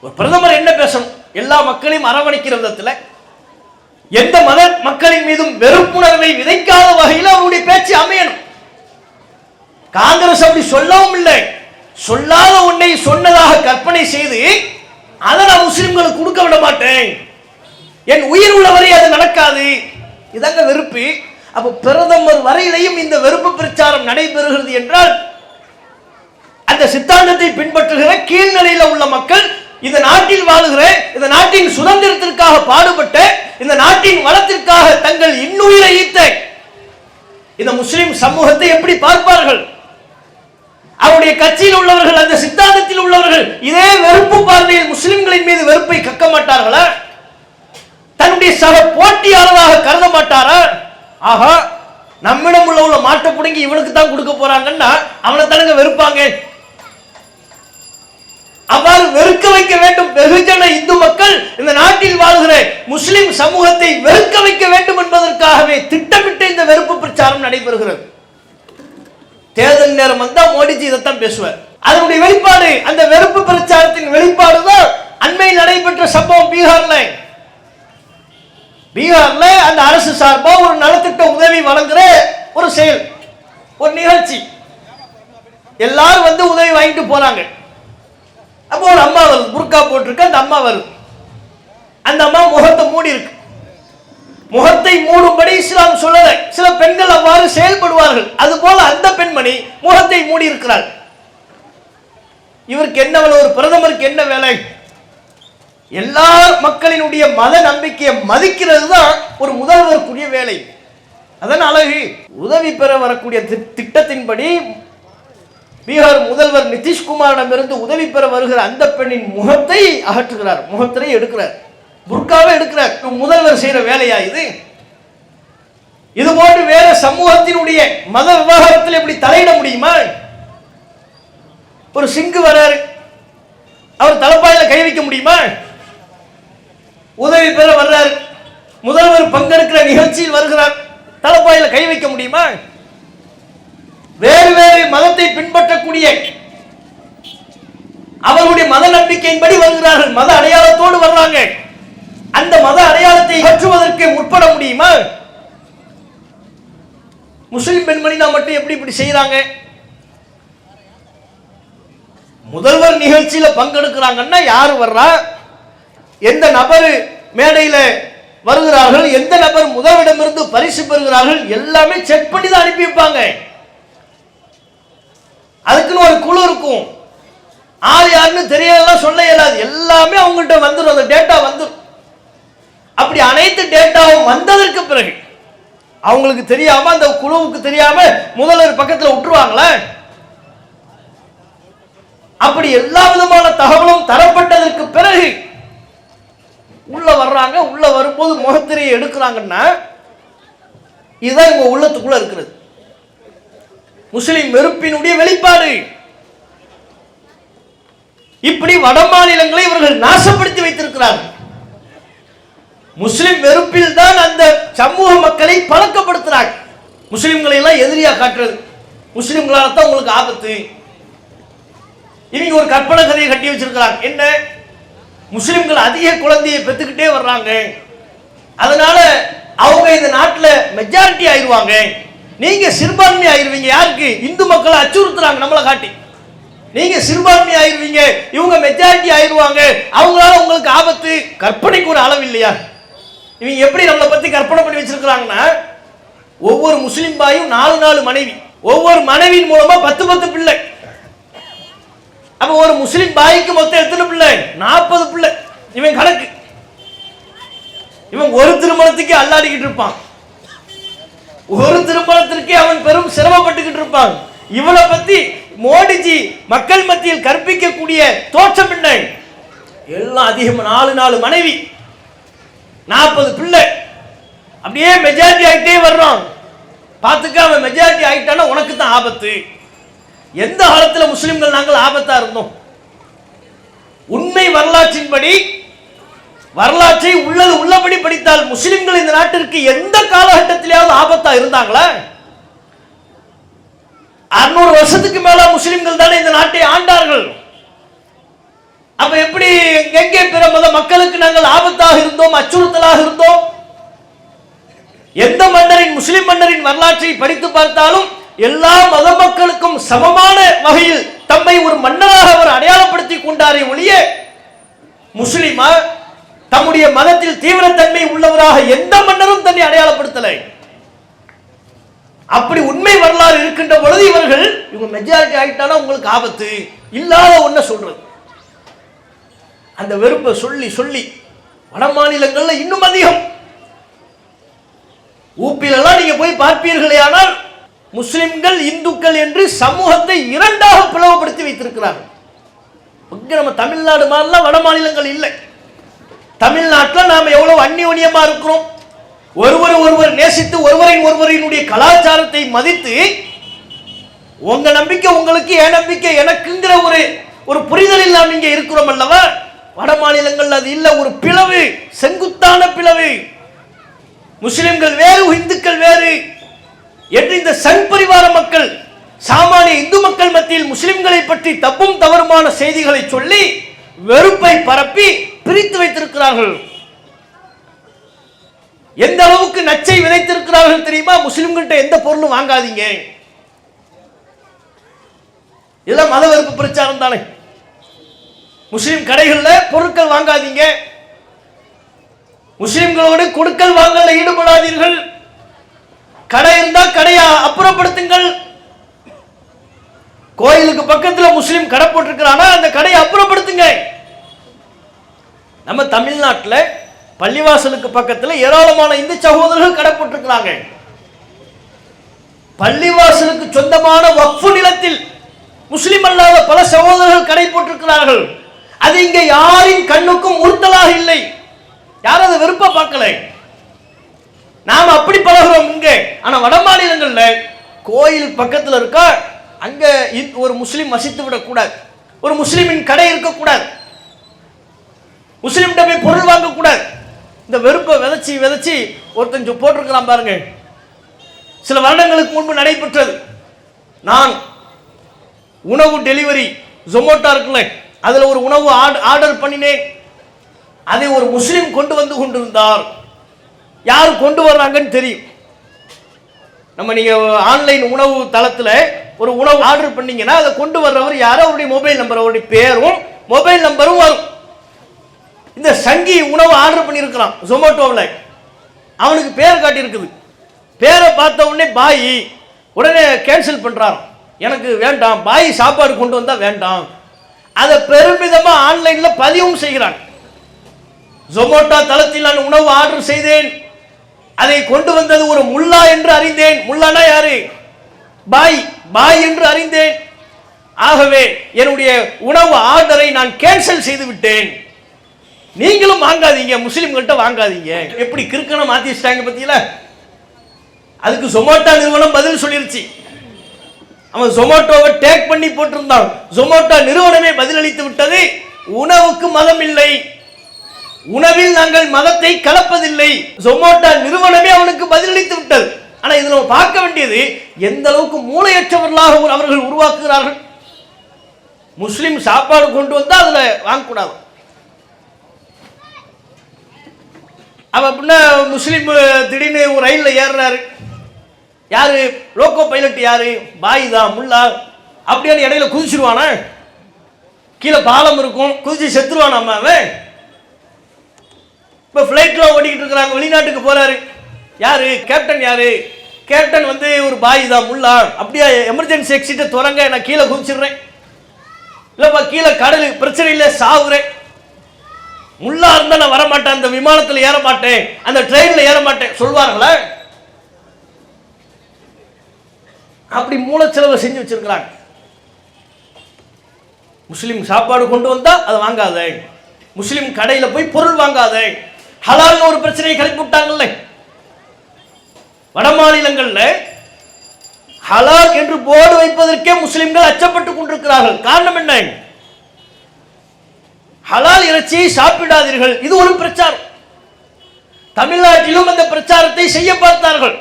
ஒரு பிரதமர் என்ன பேசணும்? எல்லா மக்களையும் அரவணைக்கிற விதத்தில், எந்த மத மக்களின் மீதும் வெறுப்புணர்வை விதைக்காத வகையில் அவருடைய பேச்சு அமையணும். காங்கிரஸ் அப்படி சொல்லவும் இல்லை. சொல்லாத ஒன்றை சொன்னதாக கற்பனை செய்து அதை நான் முஸ்லிம்களுக்கு கொடுக்க விட மாட்டேன், என் உயிர் உள்ளவரை அது நடக்காது. இதாங்க வெறுப்பு. அப்ப பிரதமர் வரையிலையும் இந்த வெறுப்பு பிரச்சாரம் நடைபெறுகிறது என்றால், அந்த சித்தாந்தத்தை பின்பற்றுகிற கீழ்நிலையில் உள்ள மக்கள், இந்த நாட்டில் வாழுகிற, இந்த நாட்டின் சுதந்திரத்திற்காக பாடுபட்ட, இந்த நாட்டின் வளத்திற்காக தங்கள் இன்னுயிரை ஈத்த இந்த முஸ்லிம் சமூகத்தை எப்படி பார்ப்பார்கள்? அவருடைய கட்சியில் உள்ளவர்கள், அந்த சித்தாந்தத்தில் உள்ளவர்கள் இதே வெறுப்பு பார்வையில் முஸ்லிம்களின் மீது வெறுப்பை கக்க மாட்டார்களா? தன்னுடைய சக போட்டியாளராக கருத மாட்டாரா? ஆஹா, நம்மிடம் உள்ள மாட்டை புடுங்கி இவனுக்கு தான் கொடுக்க போறாங்கன்னா அவனை தனங்க வெறுப்பாங்க. அவ்வாறு வெறுக்க வைக்க வேண்டும் வெகுஜன இந்து மக்கள் இந்த நாட்டில் வாழ்கிற முஸ்லிம் சமூகத்தை வெறுக்க வைக்க வேண்டும் என்பதற்காகவே திட்டமிட்டு இந்த வெறுப்பு பிரச்சாரம் நடைபெறுகிறது. தேர்தல் நேரம் வந்தா மோடிஜி இதைத்தான் பேசுவார். அதனுடைய வெளிப்பாடு, அந்த வெறுப்பு பிரச்சாரத்தின் வெளிப்பாடு தான் அண்மையில் நடைபெற்ற சம்பவம் பீகார்ல அந்த அரசு சார்பா ஒரு நலத்திட்ட உதவி வழங்குற ஒரு செயல், ஒரு நிகழ்ச்சி. எல்லாரும் வந்து உதவி வாங்கிட்டு போறாங்க. அப்போ ஒரு அம்மா வருது, புர்கா போட்டிருக்கு. அந்த அம்மா வருது. அந்த அம்மா முகத்தை மூடி இருக்கு. முகத்தை மூடும்படி இஸ்லாம் சொல்லல. சில பெண்கள் அவ்வாறு செயல்படுவார்கள். அது போல அந்த பெண்மணி முகத்தை மூடி இருக்கிறார். இவருக்கு என்ன வேலை? ஒரு பிரதமருக்கு என்ன வேலை? எல்லா மக்களினுடைய மத நம்பிக்கையை மதிக்கிறது தான் ஒரு முதல்வருக்குரிய வேலை. அதன் அழகு. உதவி பெற வரக்கூடிய திட்டத்தின்படி பீகார் முதல்வர் நிதிஷ்குமாரிடமிருந்து உதவி பெற வருகிற அந்த பெண்ணின் முகத்தை அகற்றுகிறார், முகத்திரை எடுக்கிறார், புர்காவை எடுக்கிறார். முதல்வர் செய்யற வேலையா இது? இது போன்று வேற சமூகத்தினுடைய மத விவகாரத்தில் எப்படி தலையிட முடியுமா? ஒரு சிங்கு வராரு, அவர் தலைப்பாயில கை வைக்க முடியுமா? உதவி பெற வர்றாரு, முதல்வர் பங்கெடுக்கிற நிகழ்ச்சியில் வருகிறார், தலைப்பாயில கை வைக்க முடியுமா? வேறு வேறு மதத்தை பின்பற்றக்கூடிய அவர்களுடைய மத நம்பிக்கையின்படி வருகிறார்கள், மத அடையாளத்தோடு வர்றாங்க. அந்த மத அடையாளத்தை அகற்றுவதற்கு முற்பட முடியுமா? முஸ்லிம் பெண்மணி மட்டும் எப்படி இப்படி செய்யறாங்க? முதல்வர் நிகழ்ச்சியில பங்கெடுக்கிறாங்கன்னா யாரு வர்றா, எந்த நபர் மேடையில வருகிறார்கள், எந்த நபர் முதல்வரிடமிருந்து பரிசு பெறுகிறார்கள், எல்லாமே செக் பண்ணி தான் அனுப்பி வைப்பாங்க. அதுக்குன்னு ஒரு குழு இருக்கும். ஆள் யாருன்னு தெரியலாம், சொல்ல இயலாது. எல்லாமே அவங்கள்ட்ட வந்துடும், அந்த டேட்டா வந்துடும். அப்படி அனைத்து டேட்டாவும் வந்ததற்கு பிறகு அவங்களுக்கு தெரியாம, அந்த குழுவுக்கு தெரியாம முதல்வர் பக்கத்தில் விட்டுருவாங்களே. அப்படி எல்லா விதமான தகவலும் தரப்பட்டதற்கு பிறகு உள்ள வர்றாங்க. உள்ள வரும்போது முகத்திரையை எடுக்கிறாங்கன்னா இதுதான் உங்க உள்ளத்துக்குள்ள இருக்கிறது, முஸ்லிம் வெறுப்பினுடைய வெளிப்பாடு. இப்படி வட மாநிலங்களை இவர்கள் நாசப்படுத்தி வைத்திருக்கிறார்கள். முஸ்லிம் வெறுப்பில் தான் அந்த சமூக மக்களை பழக்கப்படுத்துறாங்க. முஸ்லிம்களை எல்லாம் எதிரியா காட்டுறது, முஸ்லிம்களால தான் உங்களுக்கு ஆபத்து. இவங்க ஒரு கற்பனை கதையை கட்டி வச்சிருக்கிறாங்க. என்ன? முஸ்லிம்கள் அதிக குழந்தையை பெற்றுக்கிட்டே வர்றாங்க, அதனால அவங்க இந்த நாட்டில் மெஜாரிட்டி ஆயிடுவாங்க, நீங்க சிறுபான்மை ஆயிருவீங்க. யாருக்கு? இந்து மக்களை அச்சுறுத்துறாங்க நம்மளை காட்டி. நீங்க சிறுபான்மை ஆயிருவீங்க, இவங்க மெஜாரிட்டி ஆயிருவாங்க, அவங்களால உங்களுக்கு ஆபத்து. கற்பனைக்கு ஒரு அளவு இல்லையா? இவங்க எப்படி நம்மளை பத்தி கற்பனை பண்ணி வச்சிருக்கிறாங்கன்னா, ஒவ்வொரு முஸ்லிம் பாயும் 4 மனைவி, ஒவ்வொரு மனைவியின் மூலமா 10 பிள்ளை. அப்ப ஒரு முஸ்லிம் பாய்க்கு மொத்தம் எத்தனை பிள்ளை? 40 பிள்ளை. இவன் கணக்கு. இவன் ஒரு திருமணத்துக்கே அல்லாடிக்கிட்டு இருப்பான், ஒரு திருமணத்திற்கே அவன் பெரும் சிரமப்பட்டுக்கிட்டு இருப்பான். இவனை பத்தி மோடிஜி மக்கள் மத்தியில் கற்பிக்கக்கூடிய தோற்றம் என்ன? எல்லாம் அதிகம் 4 மனைவி, 40 பிள்ளை. அப்படியே மெஜாரிட்டி ஆகிட்டே வர்றான். பார்த்துக்க, அவன் மெஜாரிட்டி ஆகிட்டானா உனக்கு தான் ஆபத்து. எந்த காலத்துல முஸ்லிம்கள் நாங்கள் ஆபத்தா இருந்தோம்? உண்மை வரலாற்றின்படி, வரலாற்றை உள்ளது உள்ளபடி படித்தால் முஸ்லிம்கள் இந்த நாட்டிற்கு எந்த காலகட்டத்திலேயாவது ஆபத்தா இருந்தாங்களா? 600 வருஷத்துக்கு மேல முஸ்லிம்கள் தானே இந்த நாட்டை ஆண்டார்கள். அப்ப எப்படி எங்கே பிற மத மக்களுக்கு நாங்கள் ஆபத்தாக இருந்தோம், அச்சுறுத்தலாக இருந்தோம்? எந்த மன்னரின், முஸ்லிம் மன்னரின் வரலாற்றை படித்து பார்த்தாலும் எல்லா மத மக்களுக்கும் சமமான வகையில் தம்மை ஒரு மன்னராக அவர் அடையாளப்படுத்திக் கொண்டாரே ஒழிய, முஸ்லிமா தம்முடைய மதத்தில் தீவிரத்தன்மை உள்ளவராக எந்த மன்னரும் தன்னை அடையாளப்படுத்தலை. அப்படி உண்மை வரலாறு இருக்கின்ற பொழுது இவங்க மெஜாரிட்டி ஆகிட்டானா உங்களுக்கு ஆபத்து இல்லாத ஒன்ன சொல்றது. அந்த வெறுப்பை சொல்லி சொல்லி வட மாநிலங்கள்ல இன்னும் அதிகம். ஊப்பிலெல்லாம் நீங்க போய் பார்ப்பீர்களே, ஆனால் முஸ்லிம்கள் இந்துக்கள் என்று சமூகத்தை இரண்டாக பிளவுபடுத்தி வைத்திருக்கிறார்கள். நம்ம தமிழ்நாடு மாதிரிலாம் வட மாநிலங்கள் இல்லை. தமிழ்நாட்டில் நாம எவ்வளவு அந்நியோன்யமா இருக்கிறோம், ஒருவர் நேசித்து ஒருவரினுடைய கலாச்சாரத்தை மதித்து உங்க நம்பிக்கை உங்களுக்கு, என் நம்பிக்கை எனக்குங்கிற ஒரு புரிதலில் நாம் இங்கே இருக்கிறோம் அல்லவா? வட மாநிலங்கள் அது இல்ல, ஒரு பிளவு, செங்குத்தான பிளவு. முஸ்லிம்கள் வேறு, இந்துக்கள் வேறு என்று இந்த சங் பரிவார மக்கள் சாமானிய இந்து மக்கள் மத்தியில் முஸ்லிம்களை பற்றி தப்பும் தவறுமான செய்திகளை சொல்லி வெறுப்பை பரப்பி பிரித்து வைத்திருக்கிறார்கள். எந்த அளவுக்கு நச்சை விதைத்திருக்கிறார்கள் தெரியுமா? முஸ்லிம்கிட்ட எந்த பொருளும் வாங்காதீங்க, இதெல்லாம் மத வெறுப்பு பிரச்சாரம் தானே. முஸ்லிம் கடைகளில் பொருட்கள் வாங்காதீங்க, முஸ்லிம்களோடு கொடுக்கல் வாங்கல ஈடுபடாதீர்கள், கடை இருந்தா கடையை அப்புறப்படுத்துங்கள். கோயிலுக்கு பக்கத்தில் முஸ்லிம் கடை போட்டிருக்கிறானா அந்த கடையை அப்புறப்படுத்துங்க. நம்ம தமிழ்நாட்டில் பள்ளிவாசலுக்கு பக்கத்தில் ஏராளமான இந்து சகோதரர்கள் கடை போட்டிருக்கிறாங்க. பள்ளிவாசலுக்கு சொந்தமான வக்ஃபு நிலத்தில் முஸ்லிம் அல்லாத பல சகோதரர்கள் கடை போட்டிருக்கிறார்கள். அது இங்க யாரின் கண்ணுக்கும் உறுத்தலாக இல்லை, யாரும் அதை வெறுப்பா பார்க்கல. நாம் அப்படி பழகிறோம் இங்க. ஆனா வட மாநிலங்கள்ல கோயில் பக்கத்தில் இருக்கா, அங்க ஒரு முஸ்லிம் வசித்து விடக்கூடாது, ஒரு முஸ்லிமின் கடை இருக்கக்கூடாது, முஸ்லிம் போய் பொருள் வாங்கக்கூடாது. இந்த வெறுப்பை விதைச்சி விதைச்சி ஒருத்தன் போட்டிருக்கிறான் பாருங்க. சில வருடங்களுக்கு முன்பு நடைபெற்றது. நான் உணவு டெலிவரி ஜொமேட்டோ இருக்குல்ல, அதுல ஒரு உணவு ஆர்டர் பண்ணினேன். அதை ஒரு முஸ்லிம் கொண்டு வந்து கொண்டிருந்தார். யார் கொண்டு வர்றாங்கன்னு தெரியும். நம்ம நீங்க ஆன்லைன் உணவு தளத்தில் ஒரு உணவு ஆர்டர் பண்ணீங்கன்னா அதை கொண்டு வர்றவர் யாரோ, அவருடைய மொபைல் நம்பர், அவருடைய பேரும் மொபைல் நம்பரும் வரும். இந்த சங்கி உணவு ஆர்டர் பண்ணியிருக்கிறான் ஜொமேட்டோவில், அவனுக்கு பேர் காட்டியிருக்குது. பேரை பார்த்த உடனே பாய் உடனே கேன்சல் பண்றான், எனக்கு வேண்டாம், பாய் சாப்பாடு கொண்டு வந்தா வேண்டாம். அதை பெருமிதமா ஆன்லைன்ல பதிவும் செய்கிறான். ஜொமேட்டோ தளத்தில் நான் உணவு ஆர்டர் செய்தேன், அதை கொண்டு வந்தது ஒரு முல்லா என்று அறிந்தேன். முல்லானா யாரு? பாய், பாய் என்று அறிந்தேன். ஆகவே என்னுடைய உணவு ஆர்டரை நான் கேன்சல் செய்து விட்டேன். நீங்களும் வாங்காதீங்க, முஸ்லிம்கள்ட்ட வாங்காதீங்க. எப்படி கிறுக்கனை மாத்தி வச்சிட்டாங்க பத்தியில. அதுக்கு ஜொமேட்டோ நிறுவனம் பதில் சொல்லிருச்சு. அவன் ஜொமேட்டோவை டேக் பண்ணி போட்டிருந்தான். ஜொமேட்டோ நிறுவனமே பதிலளித்து விட்டது, உணவுக்கு மதம் இல்லை, உணவில் நாங்கள் மதத்தை கலப்பதில்லை. ஜொமேட்டோ நிறுவனமே அவனுக்கு பதிலளித்து விட்டது. ஆனா இதுல பார்க்க வேண்டியது எந்த அளவுக்கு மூளையற்றவர்களாக அவர்கள் உருவாக்குகிறார்கள். முஸ்லிம் சாப்பாடு கொண்டு வந்தா அதுல வாங்கக்கூடாது. அவ அப்படின்னா முஸ்லிம் திடீர்னு ஒரு ரயில்ல ஏறுறாரு, யாரு லோக்கோ பைலட், யாரு? பாய் தான், முல்லா. அப்படியான இடையில குதிச்சிருவானா? கீழே பாலம் இருக்கும், குதிச்சு செத்துருவானா அவன்? இப்ப பிளைட்ல ஓடிக்கிட்டு இருக்கிறாங்க, வெளிநாட்டுக்கு போறாரு, யாரு கேப்டன்? யாரு கேப்டன்? வந்து ஒரு பாய் தான், முல்லா. அப்படியே எமர்ஜென்சி எக்ஸிட்டை துறங்க, நான் கீழே குதிச்சிடுறேன், இல்லப்பா கீழே கடலு பிரச்சனை இல்லை, சாவுறேன். முல்லா இருந்தா நான் வரமாட்டேன், அந்த விமானத்தில் ஏற மாட்டேன், அந்த ட்ரெயின்ல ஏற மாட்டேன் சொல்வார்களா? அப்படி மூலச்செலவை செஞ்சு வச்சிருக்கிறாங்க. முஸ்லிம் சாப்பாடு கொண்டு வந்தா அதை வாங்காத, முஸ்லிம் கடையில போய் பொருள் வாங்காத, ஹலால்னு ஒரு பிரச்சனையை கிளப்பி விட்டாங்கல்ல. வட மாநிலங்கள்ல ஹலால் என்று போர்டு வைப்பதற்கே முஸ்லிம்கள் அச்சப்பட்டுக் கொண்டிருக்கிறார்கள். காரணம் என்ன? ஹலால் இறைச்சியை சாப்பிடாதீர்கள், இது ஒரு பிரச்சாரம். தமிழ்நாட்டிலும் அந்த பிரச்சாரத்தை செய்ய பார்த்தார்கள்.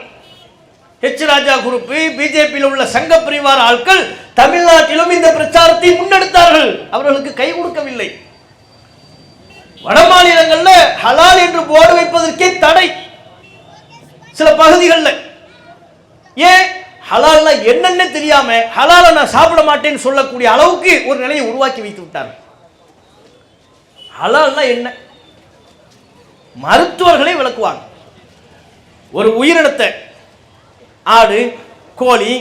எச் ராஜா குரூப், பிஜேபியில் உள்ள சங்க பிரிவார ஆட்கள் தமிழ்நாட்டிலும் இந்த பிரச்சாரத்தை முன்னெடுத்தார்கள். அவர்களுக்கு கை கொடுக்கவில்லை. வட மாநிலங்களில் ஹலால் என்று போர்டு வைப்பதற்கே தடை. சில பகுதிகளில் ஏன் ஹலால்னா என்னன்னு தெரியாம ஹலால நான் சாப்பிட மாட்டேன்னு சொல்லக்கூடிய அளவுக்கு ஒரு நிலையை உருவாக்கி வைத்து விட்டார்கள். ஹலால்னா என்ன? மருத்துவர்களை விளக்குவாங்க. ஒரு உயிரினத்தை, ஆடு, கோழி,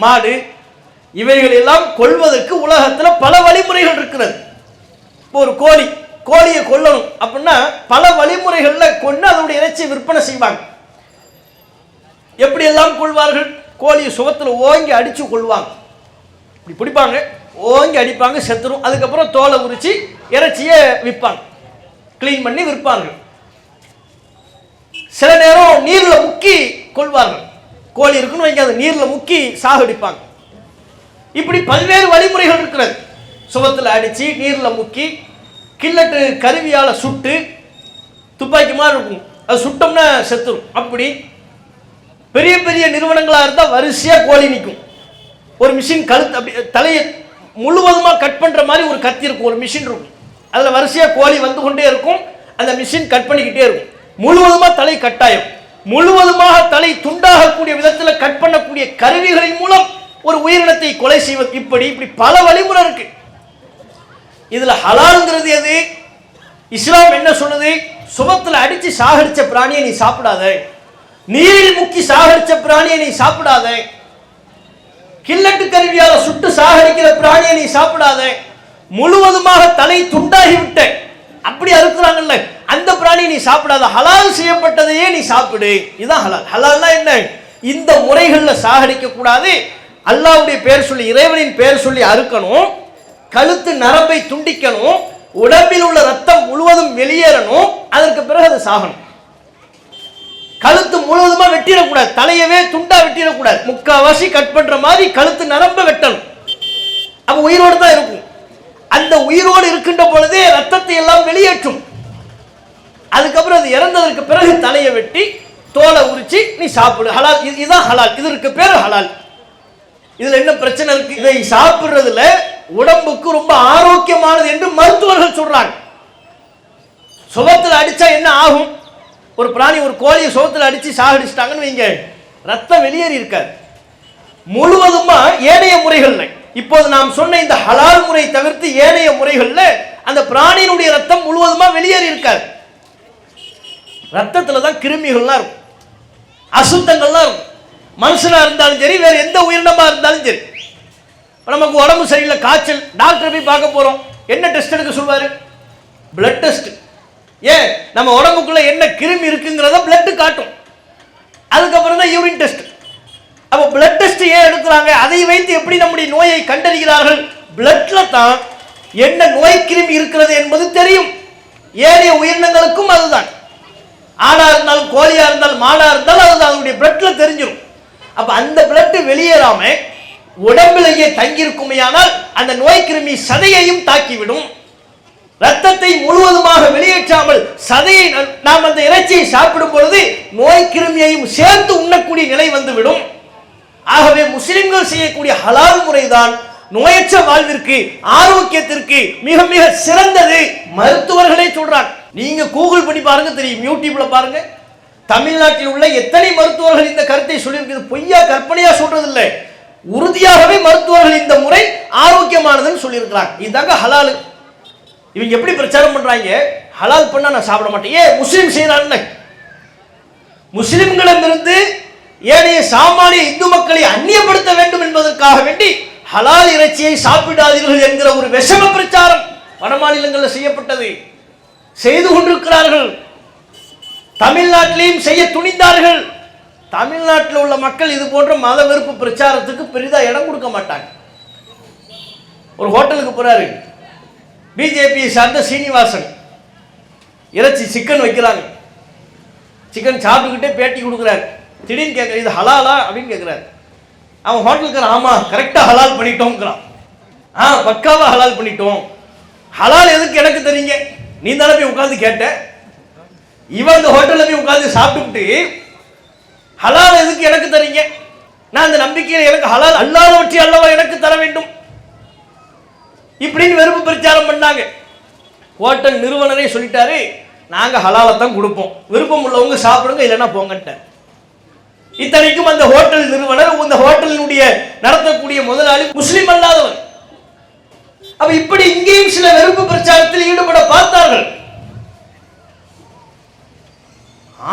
மாடு, இவைகள் எல்லாம் கொள்வதற்கு உலகத்தில் பல வழிமுறைகள் இருக்கிறது. ஒரு கோழியை கொல்லணும் அப்படின்னா பல வழிமுறைகளில் கொண்டு அதனுடைய இறைச்சியை விற்பனை செய்வாங்க. எப்படி எல்லாம் கொள்வார்கள்? கோழியை சுகத்தில் ஓங்கி அடித்து கொள்வாங்க. இப்படி பிடிப்பாங்க, ஓங்கி அடிப்பாங்க, செத்துரும். அதுக்கப்புறம் தோலை உரித்து இறைச்சியை விற்பாங்க, கிளீன் பண்ணி விற்பார்கள். சில நேரம் நீரில் முக்கி கொள்வார்கள். கோழி இருக்குன்னு வைங்க, அது நீரில் முக்கி சாகடிப்பாங்க. இப்படி பல்வேறு வழிமுறைகள் இருக்கிறது. சுகத்தில் அடித்து நீரில் முக்கி கில்லட்டு கருவியால் சுட்டு, துப்பாக்கி மாதிரி இருக்கும், அது சுட்டோம்னா செத்துரும். அப்படி பெரிய பெரிய நிறுவனங்களாக இருந்தால் வரிசையாக கோழி நிற்கும். ஒரு மிஷின் கழுத்து அப்படி தலையை முழுவதுமாக கட் பண்ணுற மாதிரி ஒரு கத்தி இருக்கும், ஒரு மிஷின் இருக்கும். அதில் வரிசையாக கோழி வந்து கொண்டே இருக்கும். அந்த மிஷின் கட் பண்ணிக்கிட்டே இருக்கும். முழுவதுமாக தலை கட்டாயம், முழுவதுமாக தலை துண்டாகக்கூடிய விதத்தில் கட் பண்ணக்கூடிய கருவிகளின் மூலம் ஒரு உயிரினத்தை கொலை செய்வது. இப்படி பல வழிமுறை இருக்கு. இதுல ஹலால்ங்கிறது எது? இஸ்லாம் என்ன சொல்லுது? சுபத்தில் அடிச்சு சாகடிச்ச பிராணியை நீ சாப்பிடாத, நீரில் முக்கி சாகடிச்ச பிராணியை நீ சாப்பிடாத, கில்லட்டு கருவியால சுட்டு சாகடிக்கிற பிராணியை நீ சாப்பிடாத, முழுவதுமாக தலை துண்டாகிவிட்ட அப்படி அறுக்கிறாங்கல்ல அந்த பிராணியை நீ சாப்பிடாத, ஹலால் செய்யப்பட்டதையே நீ சாப்பிடு. இதுதான் ஹலால். ஹலால்னா என்ன? இந்த முறைகளில் சாகடிக்க கூடாது. அல்லாஹ்வுடைய பெயர் சொல்லி, இறைவனின் பெயர் சொல்லி அறுக்கணும், கழுத்து நரம்பை துண்டிக்கணும், உடம்பில் உள்ள ரத்தம் முழுவதும் வெளியேறணும், அதற்கு பிறகு அது சாகணும். கழுத்து முழுவதுமா வெட்டிடக்கூடாது, தலையவே துண்டா வெட்டிடக்கூடாது, முக்காவாசி கட் பண்ற மாதிரி கழுத்து நரம்ப வெட்டணும். அப்ப உயிரோடு தான் இருக்கும். அந்த உயிரோடு இருக்கின்ற பொழுதே ரத்தத்தை எல்லாம் வெளியேற்றும். அதுக்கப்புறம் அது இறந்ததற்கு பிறகு தலையை வெட்டி தோலை உரிச்சு நீ சாப்பிடு. ஹலால். இதுதான் ஹலால். இதற்கு பேரு ஹலால். இதுல என்ன பிரச்சனை இருக்கு? இதை சாப்பிடுறதுல உடம்புக்கு ரொம்ப ஆரோக்கியமானது என்று மருத்துவர்கள் சொல்றாங்க. சுகத்தில் அடிச்சா என்ன ஆகும்? ஒரு பிராணி, ஒரு கோழியை சுகத்தில் அடிச்சு சாகடிச்சிட்டாங்கன்னு வைங்க, ரத்தம் வெளியேறி இருக்காது. முழுவதுமா ஏனைய முறைகள்ல, இப்போது நாம் சொன்ன இந்த ஹலால் முறை தவிர்த்து ஏனைய முறைகள்ல அந்த பிராணியினுடைய ரத்தம் முழுவதுமா வெளியேறி இருக்காது. ரத்தத்துல தான் கிருமிகள்லாம் இருக்கும், அசுத்தங்கள்லாம் இருக்கும். மனுஷனா இருந்தாலும் சரி, வேற எந்த உயிரினமா இருந்தாலும் சரி. நமக்கு உடம்பு சரியில்லை, காய்ச்சல், டாக்டர் போய் பார்க்க போறோம், என்ன டெஸ்ட் எடுக்க சொல்வாரு? Blood test. ஏன்? நம்ம உடம்புக்குள்ள என்ன கிருமி இருக்குங்கிறத பிளட் காட்டும். அதுக்கப்புறம் தான் யூரின் டெஸ்ட். அப்போ பிளட் டெஸ்ட் ஏன் எடுக்கிறாங்க? அதை வைத்து எப்படி நம்முடைய நோயை கண்டறிகிறார்கள்? பிளட்ல தான் என்ன நோய் கிருமி இருக்கிறது என்பது தெரியும். ஏனைய உயிரினங்களுக்கும் அதுதான். ஆடா இருந்தாலும் கோழியா இருந்தாலும் மாடா இருந்தாலும் அதுதான், அதனுடைய பிளட்ல தெரிஞ்சிடும். அப்ப அந்த பிளட் வெளியேறாம உடம்பிலேயே தங்கியிருக்குமையானால் அந்த நோய் கிருமி சதையையும் தாக்கிவிடும். ரத்தத்தை முழுவதுமாக வெளியேற்றாமல் சதையை நாம் அந்த இறைச்சியை சாப்பிடும் பொழுது நோய் கிருமியையும் சேர்த்து உண்ணக்கூடிய நிலை வந்துவிடும். ஆகவே முஸ்லிம்கள் செய்யக்கூடிய ஹலால் முறைதான் நோயற்ற வாழ்விற்கு, ஆரோக்கியத்திற்கு மிக மிக சிறந்தது. மருத்துவர்களே சொல்றாங்க. நீங்க கூகுள் பண்ணி பாருங்க, தெரியும். யூடியூப்ல பாருங்க. தமிழ்நாட்டில் உள்ள எத்தனை மருத்துவர்கள் இந்த கருத்தை சொல்லியிருக்கிறது. பொய்யா கற்பனையா சொல்றது இல்லை, உறுதியாகவே மருத்துவர்கள் இந்த முறை ஆரோக்கியமானதுன்னு சொல்லியிருக்கிறாங்க. இதுதாங்க ஹலால். இவங்க எப்படி பிரச்சாரம் பண்றாங்க? ஹலால் பண்ணா நான் சாப்பிட மாட்டேன். ஏன்? முஸ்லிம் செய்யறாங்க. முஸ்லிம்களிடமிருந்து ஏனைய சாமானிய இந்து மக்களை அந்நியப்படுத்த வேண்டும் என்பதற்காக வேண்டி ஹலால் இறைச்சியை சாப்பிடாதீர்கள் என்கிற ஒரு விஷம பிரச்சாரம் வட மாநிலங்களில் செய்யப்பட்டது. செய்து கொண்டிருக்கிறார்கள். தமிழ்நாட்டிலையும் செய்ய துணிந்தார்கள். தமிழ்நாட்டில் உள்ள மக்கள் இது போன்ற மத வெறுப்பு பிரச்சாரத்துக்கு பெரிதா இடம் கொடுக்க மாட்டாங்க. ஒரு ஹோட்டலுக்கு போறாரு, பிஜேபி சார்ந்த சீனிவாசன் இறைச்சி சிக்கன் வைக்கிறாங்க. சிக்கன் சாப்பிட்டுக்கிட்டே பேட்டி கொடுக்குறாரு. திடீர்னு கேட்குற, இது ஹலாலா அப்படின்னு கேட்குறாரு. அவன் ஹோட்டலுக்கு ஆமா கரெக்டா ஹலால் பண்ணிட்டோம்ங்கிறான். பக்காவா ஹலால் பண்ணிட்டோம். ஹலால் எதுக்கு எனக்கு தெரியுங்க, நீ தானே போய் உட்கார்ந்து கேட்ட. இவன் அந்த ஹோட்டல்ல போய் உட்கார்ந்து சாப்பிட்டுட்டு ஹலால் எதுக்கு எனக்கு தெரியுங்க, நான் அந்த நம்பிக்கையில் எனக்கு ஹலால் அல்லாதவற்றை அல்லவா எனக்கு தர வேண்டும் இப்படின்னு வெறுப்பு பிரச்சாரம் பண்ணாங்க. ஹோட்டல் நிறுவனரே சொல்லிட்டாரு, நாங்க ஹலாலை தான் கொடுப்போம், விருப்பம் உள்ளவங்க சாப்பிடுங்க, இல்லைன்னா போங்கட்ட. இத்தனைக்கும் அந்த ஹோட்டல் நிறுவனர், இந்த ஹோட்டலினுடைய நடத்தக்கூடிய முதலாளி முஸ்லிம் அல்லாதவர். அப்ப இப்படி இங்கேயும் சில வெறுப்பு பிரச்சாரத்தில் ஈடுபட பார்த்தார்கள்.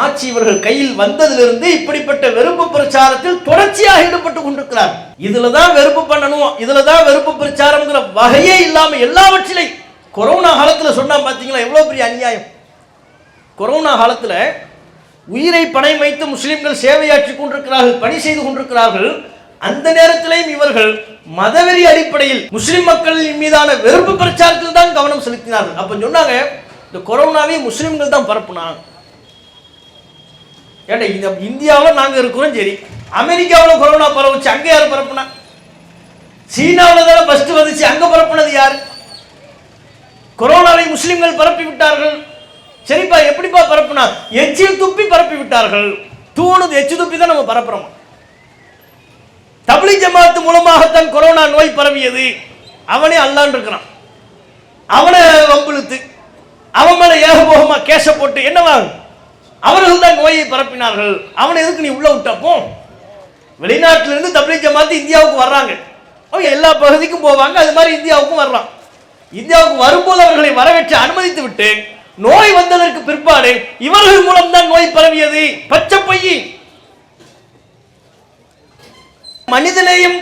ஆட்சி இவர்கள் கையில் வந்ததிலிருந்து இப்படிப்பட்ட வெறுப்பு பிரச்சாரத்தில் தொடர்ச்சியாக ஈடுபட்டு கொண்டிருக்கிறார். இதுலதான் வெறுப்பு பண்ணணும், இதுலதான் வெறுப்பு பிரச்சாரம்ங்கிற வகையே இல்லாம எல்லாவற்றிலையும். கொரோனா காலத்துல சொன்னா பாத்தீங்களா எவ்வளவு பெரிய அநியாயம். கொரோனா காலத்துல உயிரை பணயம் வைத்து முஸ்லிம்கள் சேவையாற்றி கொண்டிருக்கிறார்கள், பணி செய்து கொண்டிருக்கிறார்கள். அந்த நேரத்திலேயும் இவர்கள் மதவெறி அடிப்படையில் முஸ்லிம் மக்களின் மீதான வெறுப்பு பிரச்சாரத்தில் தான் கவனம் செலுத்தினார்கள். அப்ப சொன்னாங்க, இந்த கொரோனாவை முஸ்லிம்கள் தான் பரப்புனாங்க. ஏன்னா இந்த இந்தியாவில் நாங்க இருக்கிறோம், சரி, அமெரிக்காவில் கொரோனா பரவுச்சு, அங்க யாரு பரப்புனா? சீனாவில் தானே ஃபர்ஸ்ட் வந்துச்சு, அங்க பரப்புனது யாரு? கொரோனாவை முஸ்லிம்கள் பரப்பி விட்டார்கள். சரிப்பா, எப்படிப்பா பரப்புனா? எச்சில் துப்பி பரப்பி விட்டார்கள். தூணுது எச்சு துப்பி தான் நம்ம பரப்புறோம். தப்லீக் ஜமாத் மூலமாகத்தான் கொரோனா நோய் பரவியது. அவனே அல்லான்னு இருக்கிறான், அவனை வம்பிழுத்து அவன் மேல ஏகபோகமா கேச போட்டு என்னவா அவர்கள் தான் நோயை பரப்பினார்கள். அவனை எதுக்கு நீ உள்ள விட்டப்போ? வெளிநாட்டிலிருந்து தப்லீக் ஜமாத் இந்தியாவுக்கு வர்றாங்க, அவங்க எல்லா பகுதிக்கும் போவாங்க, அது மாதிரி இந்தியாவுக்கும் வர்றான். இந்தியாவுக்கு வரும்போது அவர்களை வரவேற்று அனுமதித்து விட்டு நோய் வந்ததற்கு பிற்பாடு இவர்கள் மூலம் தான் நோய் பரவியது. பச்சை பொய். மனிதநேயம்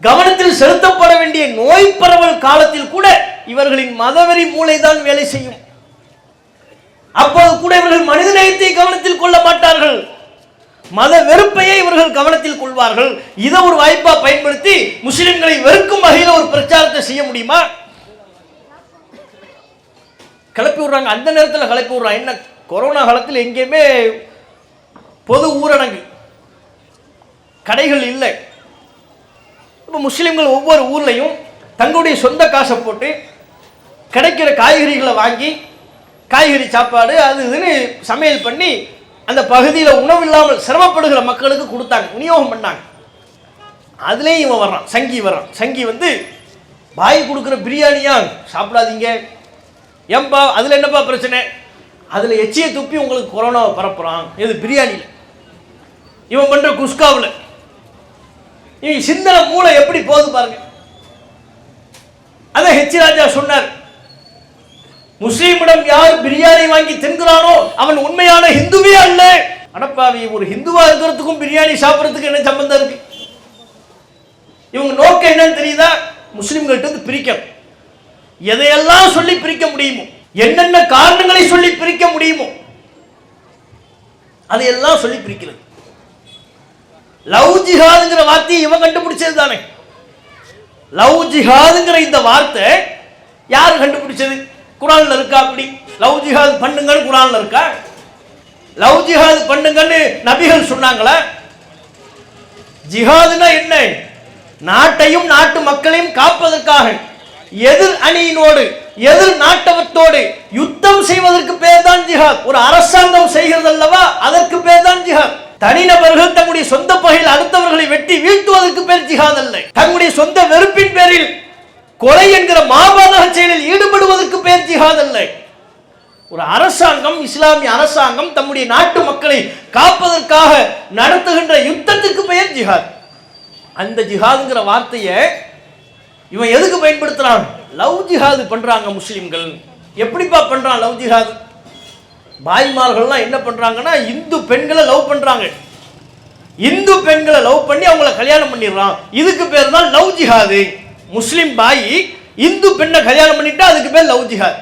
கவனத்தில் செலுத்தப்பட வேண்டிய நோய் பரவல் காலத்தில் கூட இவர்களின் மதவெறி மூளைதான் வேலை செய்யும். அப்போது கூட இவர்கள் மனிதநேயத்தை கவனத்தில் கொள்ள மாட்டார்கள், மத வெறுப்பையே இவர்கள் கவனத்தில் கொள்வார்கள். இதை ஒரு வாய்ப்பா பயன்படுத்தி முஸ்லிம்களை வெறுக்கும் வகையில் ஒரு பிரச்சாரத்தை செய்ய முடியுமா? கிளப்பி விடுறாங்க. அந்த நேரத்தில் கிளப்பி விடுறாங்க. என்ன, கொரோனா காலத்தில் எங்கேயுமே பொது ஊரடங்கு, கடைகள் இல்லை. இப்போ முஸ்லிம்கள் ஒவ்வொரு ஊர்லையும் தங்களுடைய சொந்த காசை போட்டு கிடைக்கிற காய்கறிகளை வாங்கி காய்கறி சாப்பாடு அது இதுன்னு சமையல் பண்ணி அந்த பகுதியில் உணவு இல்லாமல் சிரமப்படுகிற மக்களுக்கு கொடுத்தாங்க, விநியோகம் பண்ணாங்க. அதுலேயும் இவன் வர்றான், சங்கி வர்றான். சங்கி வந்து பாய் கொடுக்குற பிரியாணியா சாப்பிடாதீங்க, ஏன்பா அதில் என்னப்பா பிரச்சனை? அதில் எச்சியை துப்பி உங்களுக்கு கொரோனாவை பரப்புறான். எது? பிரியாணியில். இவன் பண்ணுற குஸ்காவில். இவன் சிந்தனை மூளை எப்படி போகுது பாருங்க. அதான் ஹெச் ராஜா சொன்னார், முஸ்லீமிடம் யார் பிரியாணி வாங்கி தின்கிறானோ அவன் உண்மையான ஹிந்துவே அல்ல. அடப்பாவி, ஒரு ஹிந்துவா இருக்கிறதுக்கும் பிரியாணி சாப்பிட்றதுக்கு என்ன சம்பந்தம் இருக்கு? இவங்க நோக்கம் என்னன்னு தெரியுதா? முஸ்லிம்கள்ட்ட பிரிக்கணும். எதையெல்லாம் சொல்லி பிரிக்க முடியுமோ, என்னென்ன காரணங்களை சொல்லி பிரிக்க முடியுமோ அதையெல்லாம் சொல்லி பிரிக்கிறது. லவ் ஜிஹாதுங்கிற வார்த்தையை இவன் கண்டுபிடிச்சது தானே. லவ் ஜிஹாதுங்கிற இந்த வார்த்தை யார் கண்டுபிடிச்சது? குரான்ல இருக்கா? அப்படி லவ் ஜிஹாது பண்ணுங்கன்னு குரான்ல இருக்கா? லவ் ஜிஹாது பண்ணுங்கன்னு நபிகள் சொன்னாங்களா? ஜிஹாதுனா என்ன? நாட்டையும் நாட்டு மக்களையும் காப்பதற்காக எதிர் அணியினோடு எதிர் நாட்டவத்தோடு யுத்தம் செய்வதற்கு பேர் தான் ஜிஹாத். ஒரு அரசாங்கம் செய்கிறது அல்லவா, அதற்கு பேர் தான் ஜிஹாத். தனிநபர்கள் தங்களுடைய சொந்த பகையில் அடுத்தவர்களை வெட்டி வீழ்த்துவதற்கு பேர் ஜிஹாத் அல்ல. தங்களுடைய சொந்த வெறுப்பின் பேரில் கொலை என்கிற மாபாதக செயலில் ஈடுபடுவதற்கு பேர் ஜிஹாத் அல்ல. ஒரு அரசாங்கம், இஸ்லாமிய அரசாங்கம் தம்முடைய நாட்டு மக்களை காப்பதற்காக நடத்துகின்ற யுத்தத்துக்கு பெயர் ஜிஹாத். அந்த ஜிஹாதுங்கிற வார்த்தையை இவன் எதுக்கு பயன்படுத்துறான்? லவ் ஜிஹாது பண்றாங்க முஸ்லிம்கள். எப்படிப்பா பண்றான் லவ் ஜிஹாது? பாய்மார்கள்லாம் என்ன பண்றாங்கன்னா, இந்து பெண்களை லவ் பண்றாங்க. இந்து பெண்களை லவ் பண்ணி அவங்கள கல்யாணம் பண்ணிடுறான். இதுக்கு பேர் தான் லவ் ஜிஹாது. முஸ்லிம் பாய் இந்து பெண்ணை கல்யாணம் பண்ணிட்டா அதுக்கு பேர் லவ் ஜிஹாத்.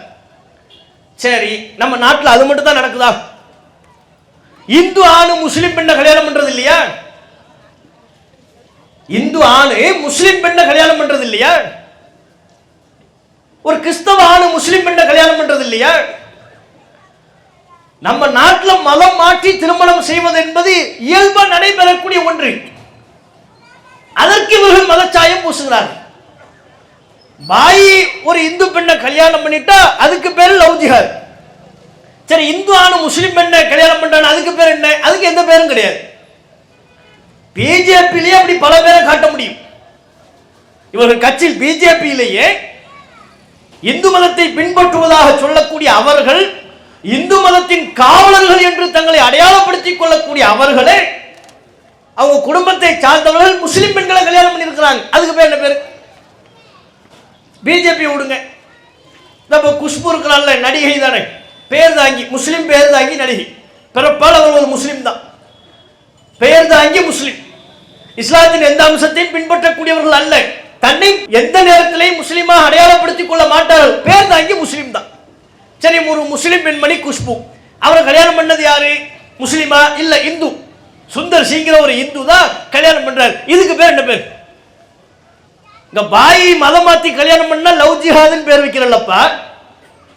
சரி, நம்ம நாட்டில் அது மட்டும் தான் நடக்குதா? இந்து ஆணு முஸ்லிம் பெண்ணை கல்யாணம் பண்றது இல்லையா? இந்து ஆணு முஸ்லிம் பெண்ணை கல்யாணம் பண்றது இல்லையா? ஒரு கிறிஸ்தவ ஆணு முஸ்லிம் பெண்ணை கல்யாணம் பண்றது இல்லையா? நம்ம நாட்டில் மதம் மாற்றி திருமணம் செய்வது என்பது இயல்பா நடைபெறக்கூடிய ஒன்று. அதற்கு இவர்கள் மதச்சாயம் பூசுகிறார்கள். பாய் ஒரு இந்து பெண்ணை கல்யாணம் பண்ணிட்டா அதுக்கு பேரு லவ் ஜிஹாத். சரி, இந்து ஆணு முஸ்லிம் பெண்ணை கல்யாணம் பண்றான், அதுக்கு பேர் என்ன? அதுக்கு எந்த பேரும் கிடையாது. பிஜேபியிலேயே அப்படி பல பேரை காட்ட முடியும். இவர்கள் கட்சியில் பிஜேபியிலேயே இந்து மதத்தை பின்பற்றுவதாக சொல்லக்கூடிய அவர்கள், இந்து மதத்தின் காவலர்கள் என்று தங்களை அடையாளப்படுத்திக் கொள்ளக்கூடிய அவர்களே அவங்க குடும்பத்தை சார்ந்தவர்கள் முஸ்லிம் பெண்களை கல்யாணம் பண்ணியிருக்கிறாங்க. அதுக்கு பேர் என்ன பேரு? பிஜேபி விடுங்க. குஷ்பு இருக்கிறான்ல, நடிகை தானே, பேர் தாங்கி முஸ்லிம் பேர் தாங்கி நடிகை, பிறப்பால் அவர் ஒரு முஸ்லிம் தான், பெயர் தாங்கி முஸ்லிம். இஸ்லாத்தின் எந்த அம்சத்தையும் பின்பற்றக்கூடியவர்கள் அல்ல, தன்னை எந்த நேரத்திலையும் முஸ்லிமாக அடையாளப்படுத்திக் கொள்ள மாட்டார்கள், பேர் தாங்கி முஸ்லிம் தான். சரி, ஒரு முஸ்லிம் பெண்மணி குஷ்பு, அவரை கல்யாணம் பண்ணது யாரு? முஸ்லிமா? இல்ல, இந்து. சுந்தர் சிங்கிற ஒரு இந்து தான் கல்யாணம் பண்றாரு. இதுக்கு பேர் என்ன பேர்? இங்க பாய் மதம் மாத்தி கல்யாணம் பண்ணா லவ் ஜிஹாதுன்னு பேர் வைக்கிறல்லப்பா.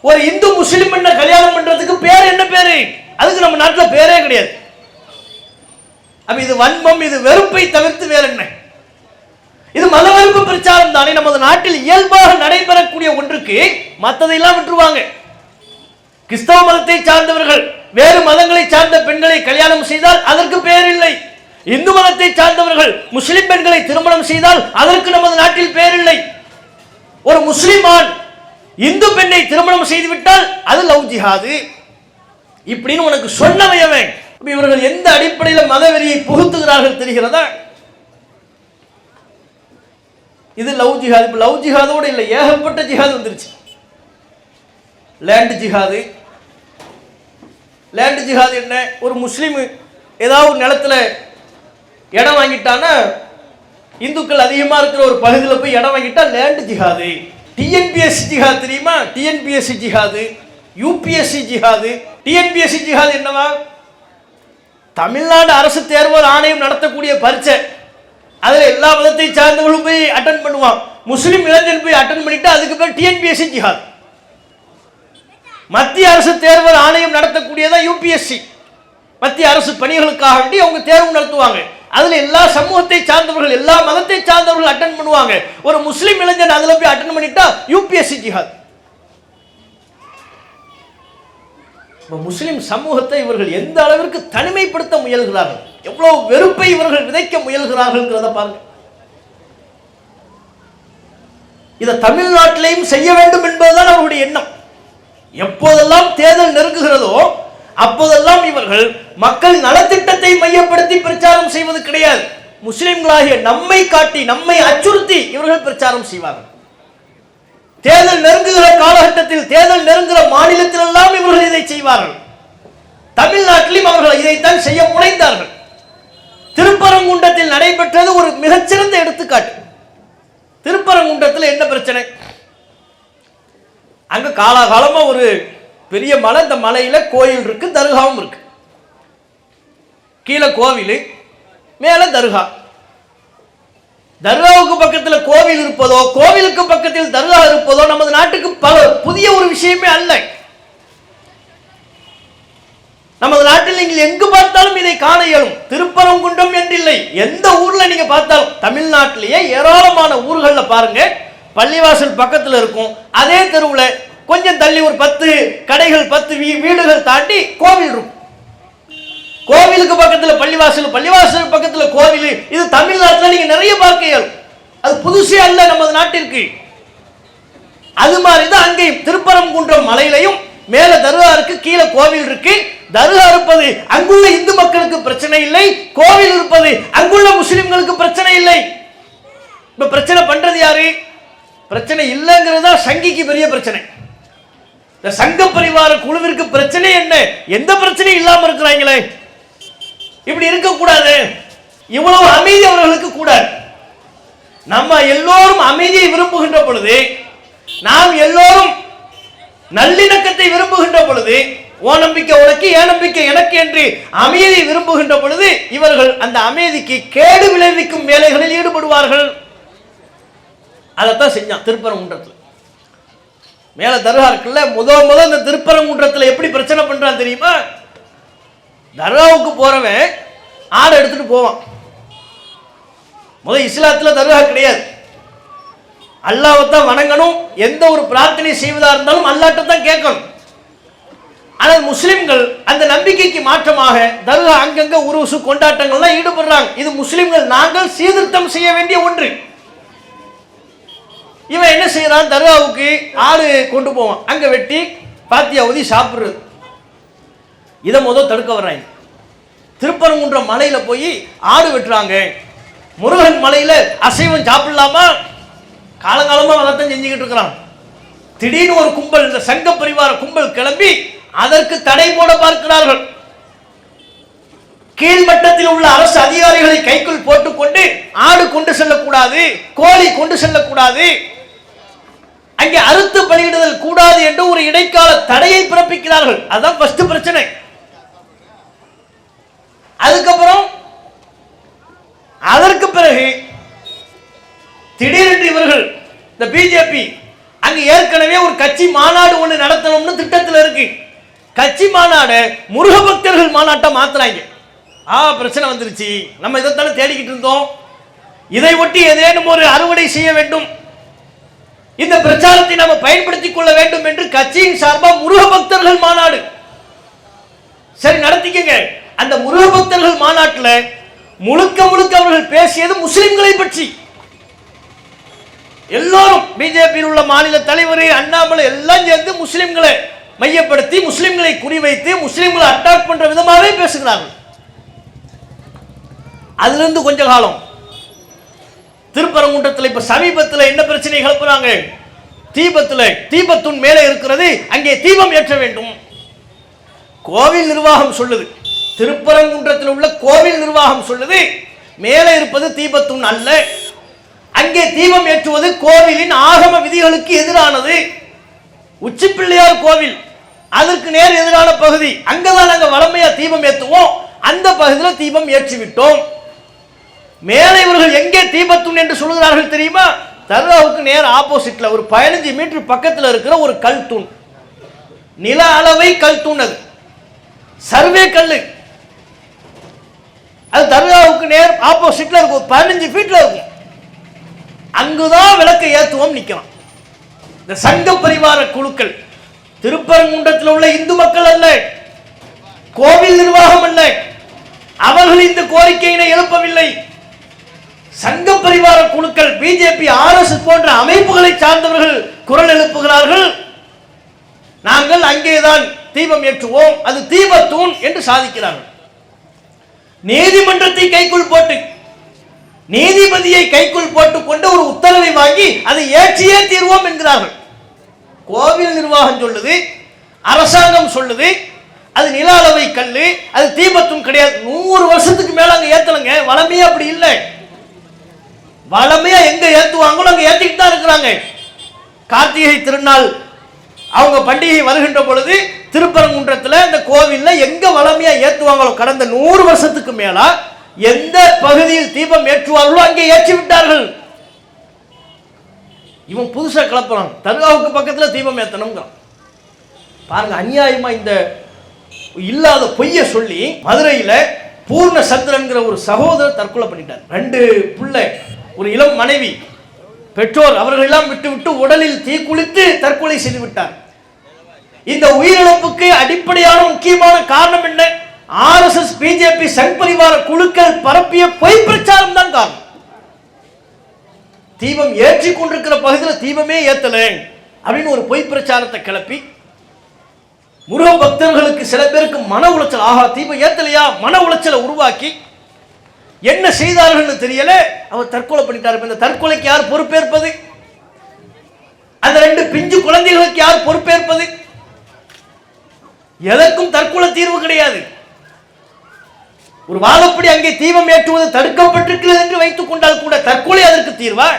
ஒரு இந்து முஸ்லிம் பெண்ணை கல்யாணம் பண்றதுக்கு பேர் என்ன பேரு? அதுக்கு நம்ம நாட்டில் பேரே கிடையாது. அப்ப இது வன்மம், இது வெறுப்பை தவிர்த்து வேற என்ன? இது மத வெறுப்பு பிரச்சாரம் தானே. நமது நாட்டில் இயல்பாக நடைபெறக்கூடிய ஒன்றுக்கு மற்றதையெல்லாம் விட்டுருவாங்க. கிறிஸ்தவ மதத்தை சார்ந்தவர்கள் வேறு மதங்களை சார்ந்த பெண்களை கல்யாணம் செய்தால் அதற்கு பேர் இல்லை. இந்து மதத்தை சார்ந்தவர்கள் முஸ்லிம் பெண்களை திருமணம் செய்தால் அதற்கு நமது நாட்டில் பேர் இல்லை. ஒரு முஸ்லிம் ஆண் இந்து பெண்ணை திருமணம் செய்துவிட்டால் அது லவ் ஜிஹாது இப்படின்னு உனக்கு சொன்னவையவன். இவர்கள் எந்த அடிப்படையில் மதவெறியை புகுத்துகிறார்கள் தெரிகிறதா? இது லவ் ஜிஹாது. இப்ப லவ் ஜிஹாதோடு இல்லை, ஏகப்பட்ட ஜிஹாது வந்துருச்சு. லேண்ட் ஜிஹாது. லேண்ட் ஜிஹாது என்ன? ஒரு முஸ்லீம் ஏதாவது நிலத்துல இடம் வாங்கிட்டான்னா, இந்துக்கள் அதிகமாக இருக்கிற ஒரு பகுதியில் போய் இடம் வாங்கிட்டா லேண்ட் ஜிஹாது. டிஎன்பிஎஸ்சி ஜிஹாது தெரியுமா? டிஎன்பிஎஸ்சி ஜிஹாது, யூபிஎஸ்சி ஜிஹாது. டிஎன்பிஎஸ்சி ஜிஹாது என்னவா? தமிழ்நாடு அரசு தேர்வோர் ஆணையம் நடத்தக்கூடிய பரீட்சை, அதில் எல்லா மதத்தை சார்ந்தவர்களும் போய் அட்டன் பண்ணுவான். முஸ்லீம் இளைஞன் போய் அட்டன் பண்ணிட்டு அதுக்கு பேர் டிஎன்பிஎஸ்சி ஜிஹாது. மத்திய அரசு தேர்வோர் ஆணையம் நடத்தக்கூடியதான் யூபிஎஸ்சி. மத்திய அரசு பணிகளுக்காக வேண்டி அவங்க தேர்வு நடத்துவாங்க. அதுல எல்லா சமூகத்தை சார்ந்தவர்கள், எல்லா மதத்தை சார்ந்தவர்கள் அட்டன் பண்ணுவாங்க. ஒரு முஸ்லீம் இளைஞன் அதுல போய் அட்டன் பண்ணிட்டா யூபிஎஸ்சி ஜிஹாத். முஸ்லிம் சமூகத்தை இவர்கள் எந்த அளவிற்கு தனிமைப்படுத்த முயல்கிறார்கள், எவ்வளவு வெறுப்பை இவர்கள் விதைக்க முயல்கிறார்கள் பாருங்க. இதை தமிழ்நாட்டிலையும் செய்ய வேண்டும் என்பதுதான் அவருடைய எண்ணம். எப்போதெல்லாம் தேர்தல் நெருங்குகிறதோ அப்போதெல்லாம் இவர்கள் மக்கள் நலத்திட்டத்தை மையப்படுத்தி பிரச்சாரம் செய்வது கிடையாது. முஸ்லிம்களாகிய நம்மை காட்டி, நம்மை அச்சுறுத்தி இவர்கள் பிரச்சாரம் செய்வார்கள். தேர்தல் நெருங்குகிற காலகட்டத்தில், தேர்தல் நெருங்குகிற மாநிலத்தில் எல்லாம் இவர்கள் இதை செய்வார்கள். தமிழ்நாட்டிலும் அவர்கள் இதைத்தான் செய்ய முனைந்தார்கள். திருப்பரங்குன்றத்தில் நடைபெற்றது ஒரு மிகச்சிறந்த எடுத்துக்காட்டு. திருப்பரங்குன்றத்தில் என்ன பிரச்சனை? அங்க காலாகாலமா ஒரு பெரிய மலை, இந்த மலையில கோயில் இருக்கு, தர்காவும் இருக்கு. கீழே கோவில், மேல தர்கா. தர்காவுக்கு பக்கத்தில் கோவில் இருப்பதோ, கோவிலுக்கு பக்கத்தில் தர்கா இருப்பதோ நமது நாட்டுக்கு புதிய ஒரு விஷயமே அல்ல. நமது நாட்டில் நீங்கள் எங்கு பார்த்தாலும் இதை காண இயலும். திருப்பரங்குன்றம் என்றில்லை, எந்த ஊர்ல நீங்க பார்த்தாலும், தமிழ்நாட்டிலேயே ஏராளமான ஊர்கள்ல பாருங்க, பள்ளிவாசல் பக்கத்தில் இருக்கும். அதே தெருவில் கொஞ்சம் தள்ளி ஒரு 10 கடைகள், 10 வீடுகள் தாண்டி கோவில் இருக்கும். கோவிலுக்கு பக்கத்தில் பள்ளிவாசல், பள்ளிவாசல் பக்கத்தில் கோவில். இது தமிழ்நாட்டில் நீங்க நிறைய பார்க்க இயலும். அது புதுசே அல்ல நமது நாட்டிற்கு. அது மாதிரி தான் அங்கேயும் திருப்பரங்குன்றம் மலையிலையும் மேல தர்கா இருக்கு, கீழே கோவில் இருக்கு. தர்கா இருப்பது அங்குள்ள இந்து மக்களுக்கு பிரச்சனை இல்லை, கோவில் இருப்பது அங்குள்ள முஸ்லிம்களுக்கு பிரச்சனை இல்லை. இப்ப பிரச்சனை பண்றது யாரு? பிரச்சனை இல்லைங்கிறதா சங்கிக்கு பெரிய பிரச்சனை. இந்த சங்க பரிவார குழுவிற்கு பிரச்சனை என்ன? எந்த பிரச்சனையும் இல்லாம இருக்கிறாங்களே, இப்படி இருக்க கூடாது. இவ்வளவு அமைதி அவர்களுக்கு கூடாது. நம்ம எல்லோரும் அமைதியை விரும்புகின்ற பொழுது, நாம் எல்லோரும் நல்லிணக்கத்தை விரும்புகின்ற பொழுது, ஓ நம்பிக்கை உனக்கு, ஏன் நம்பிக்கை எனக்கு என்று அமைதியை விரும்புகின்ற பொழுது, இவர்கள் அந்த அமைதிக்கு கேடு விளைவிக்கும் வேலைகளில் ஈடுபடுவார்கள். அதைத்தான் செஞ்சான் திருப்பரங்குன்றத்தில். மேல தர்கா இருக்குல்ல, முதல் இந்த திருப்பரங்குன்றத்தில் எப்படி பிரச்சனை பண்றான் தெரியுமா? தர்காவுக்கு போறவன் ஆடை எடுத்துட்டு போவான். முதல் இஸ்லாத்துல தர்கா கிடையாது. அல்லாஹ்வை தான் வணங்கணும். எந்த ஒரு பிரார்த்தனை செய்வதா இருந்தாலும் அல்லாஹ்ட்ட தான் கேட்கணும். ஆனால் முஸ்லிம்கள் அந்த நம்பிக்கைக்கு மாற்றமாக தர்கா அங்கங்க உருசு கொண்டாட்டங்கள்லாம் ஈடுபடுறாங்க. இது முஸ்லிம்கள் நாங்கள் சீர்திருத்தம் செய்ய வேண்டிய ஒன்று. இவன் என்ன செய்யறான், தர்காவுக்கு ஆடு கொண்டு போவான், அங்க வெட்டி பாத்தியா ஊதி சாப்பிடுறது. இதை முதல் தடுக்க வர்றாங்க. திருப்பரங்குன்றம் மலையில போய் ஆடு வெட்டுறாங்க. முருகன் மலையில அசைவம் சாப்பிடலாமா? காலங்காலமா அதைத்தான் செஞ்சுக்கிட்டு இருக்கிறான். திடீர்னு ஒரு கும்பல், இந்த சங்க பரிவார கும்பல் கிளம்பி அதற்கு தடை போட பார்க்கிறார்கள். கீழ்மட்டத்தில் உள்ள அரசு அதிகாரிகளை கைக்குள் போட்டுக்கொண்டு ஆடு கொண்டு செல்லக்கூடாது, கோழி கொண்டு செல்லக்கூடாது, அங்கே அறுத்து பலியிடுதல் கூடாது என்று ஒரு இடைக்கால தடையை பிறப்பிக்கிறார்கள். அதுதான் ஃபர்ஸ்ட் பிரச்சனை. அதுக்கப்புறம் அதற்கு பிறகு திடீரென்று இவர்கள் இந்த பிஜேபி அங்க ஏற்கனவே ஒரு கட்சி மாநாடு ஒன்று நடத்தணும்னு திட்டத்தில் இருக்கு. கட்சி மாநாடு முருக பக்தர்கள் மாநாட்டை மாத்துறாங்க. பிரச்சனை வந்துருச்சு. நம்ம இதைத்தானே தேடிக்கிட்டு இருந்தோம். இதை ஒட்டி ஏதேனும் ஒரு அறுவடை செய்ய வேண்டும், இந்த பிரச்சாரத்தை நம்ம பயன்படுத்திக் கொள்ள வேண்டும் என்று கட்சியின் சார்பாக முருக பக்தர்கள் மாநாடு சரி நடத்திக்கங்க. அந்த முருக பக்தர்கள் மாநாட்டில் முழுக்க முழுக்க அவர்கள் பேசியது முஸ்லிம்களை பற்றி. எல்லாரும் பிஜேபியில் உள்ள மாநில தலைவர் அண்ணாமலை எல்லாம் சேர்ந்து முஸ்லிம்களை மையப்படுத்தி முஸ்லிம்களை குறிவைத்து முஸ்லிம்களை அட்டாக் பண்ற விதமாகவே பேசுகிறார்கள். அதிலிருந்து கொஞ்ச காலம் திருப்பரங்குன்றத்தில் இப்ப சமீபத்தில் என்ன பிரச்சனை கிளப்புறாங்க, தீபத்துன் மேலே இருக்கிறது, அங்கே தீபம் ஏற்ற வேண்டும். கோவில் நிர்வாகம் சொல்லுது, திருப்பரங்குன்றத்தில் உள்ள கோவில் நிர்வாகம் சொல்லுது மேலே இருப்பது தீபத்துன் அல்ல, அங்கே தீபம் ஏற்றுவது கோவிலின் ஆகம விதிகளுக்கு எதிரானது. உச்சி பிள்ளையார் கோவில் அதற்கு நேர் எதிரான பகுதி, அங்கதான் நாங்க வளமையா தீபம் ஏற்றுவோம், அந்த பகுதியில் தீபம் ஏற்றி விட்டோம். மேலே இவர்கள் எங்கே தீபத்துன் என்று சொல்கிறார்கள் தெரியுமா? தர்காவுக்கு நேர் ஆப்போசிட்ல ஒரு 15 மீட்டர் பக்கத்தில் இருக்கிற ஒரு கல் தூண், நில அளவை கல் தூண், அது சர்வே கல்லு. அது தர்காவுக்கு நேர் ஆப்போசிட்ல இருக்கும், 15 ஃபீட்ல இருக்கும். அங்குதான் விளக்கை ஏற்றுவோம் நிற்கிறான். இந்த சங்க பரிவார குழுக்கள் திருப்பரங்குன்றத்தில் உள்ள இந்து மக்கள் அல்ல, கோவில் நிர்வாகம் அல்ல, அவர்கள் இந்த கோரிக்கையினை எழுப்பவில்லை. சங்க பரிவார குழுக்கள், பிஜேபி, ஆர்எஸ்எஸ் போன்ற அமைப்புகளை சார்ந்தவர்கள் குரல் எழுப்புகிறார்கள். நாங்கள் அங்கேதான் தீபம் ஏற்றுவோம், அது தீபத்தூண் என்று சாதிக்கிறார்கள். நீதிமன்றத்தை கைக்குள் போட்டு, நீதிபதியை கைக்குள் போட்டுக் கொண்டு ஒரு உத்தரவை வாங்கி அதை ஏற்றியே தீர்வோம் என்கிறார்கள். கோவில் நிர்வாகம் சொல்லுது, அரசாங்கம் சொல்லுது அது நில அளவை கல்லு, அது தீபத்தும் கிடையாது. 100 வருஷத்துக்கு மேல அங்க ஏத்தலங்க. வளமையா அப்படி இல்லை. வளமையா எங்க ஏத்துவாங்களோ அங்க ஏத்திக்கிட்டு தான் இருக்கிறாங்க. கார்த்திகை திருநாள் அவங்க பண்டிகை வருகின்ற பொழுது திருப்பரங்குன்றத்தில் இந்த கோவில்ல எங்க வளமையா ஏத்துவாங்களோ கடந்த 100 வருஷத்துக்கு மேல எந்த பகுதியில் தீபம் ஏற்றுவார்களோ அங்கே ஏற்றி விட்டார்கள். இவன் புதுசா கிளப்புறான், தர்காவுக்கு பக்கத்துல தீபம் ஏத்தணும். பாருங்க அநியாயமா இந்த இல்லாத பொய்ய சொல்லி மதுரையில பூர்ண சந்திரன்கிற ஒரு சகோதரர் தற்கொலை பண்ணிட்டார். 2 பிள்ளை, ஒரு இளம் மனைவி, பெற்றோர் அவர்கள் எல்லாம் விட்டு உடலில் தீக்குளித்து தற்கொலை செய்து விட்டார். இந்த உயிரிழப்புக்கு அடிப்படையான முக்கியமான காரணம் என்ன? ஆர்எஸ்எஸ், பிஜேபி, சங் பரிவார குழுக்கள் பரப்பிய பொய் பிரச்சாரம் தான் காரணம். தீபம் ஏற்றி கொண்டிருக்கிற பகுதியில் தீபமே ஏத்தல அப்படின்னு ஒரு பொய் பிரச்சாரத்தை கிளப்பி முருக பக்தர்களுக்கு சில பேருக்கு மன உளைச்சல், ஆகா தீபம் ஏத்தலையா, மன உளைச்சலை உருவாக்கி என்ன செய்தார்கள் தெரியல, அவர் தற்கொலை பண்ணிட்டார். இந்த தற்கொலைக்கு யார் பொறுப்பேற்பது? அந்த 2 பிஞ்சு குழந்தைகளுக்கு யார் பொறுப்பேற்பது? எதற்கும் தற்கொலை தீர்வு கிடையாது. ஒரு வாழப்படி அங்கே தீபம் ஏற்றுவது தடுக்கப்பட்டிருக்கிறது என்று வைத்துக் கொண்டால் கூட தற்கொலை அதற்கு தீர்வா?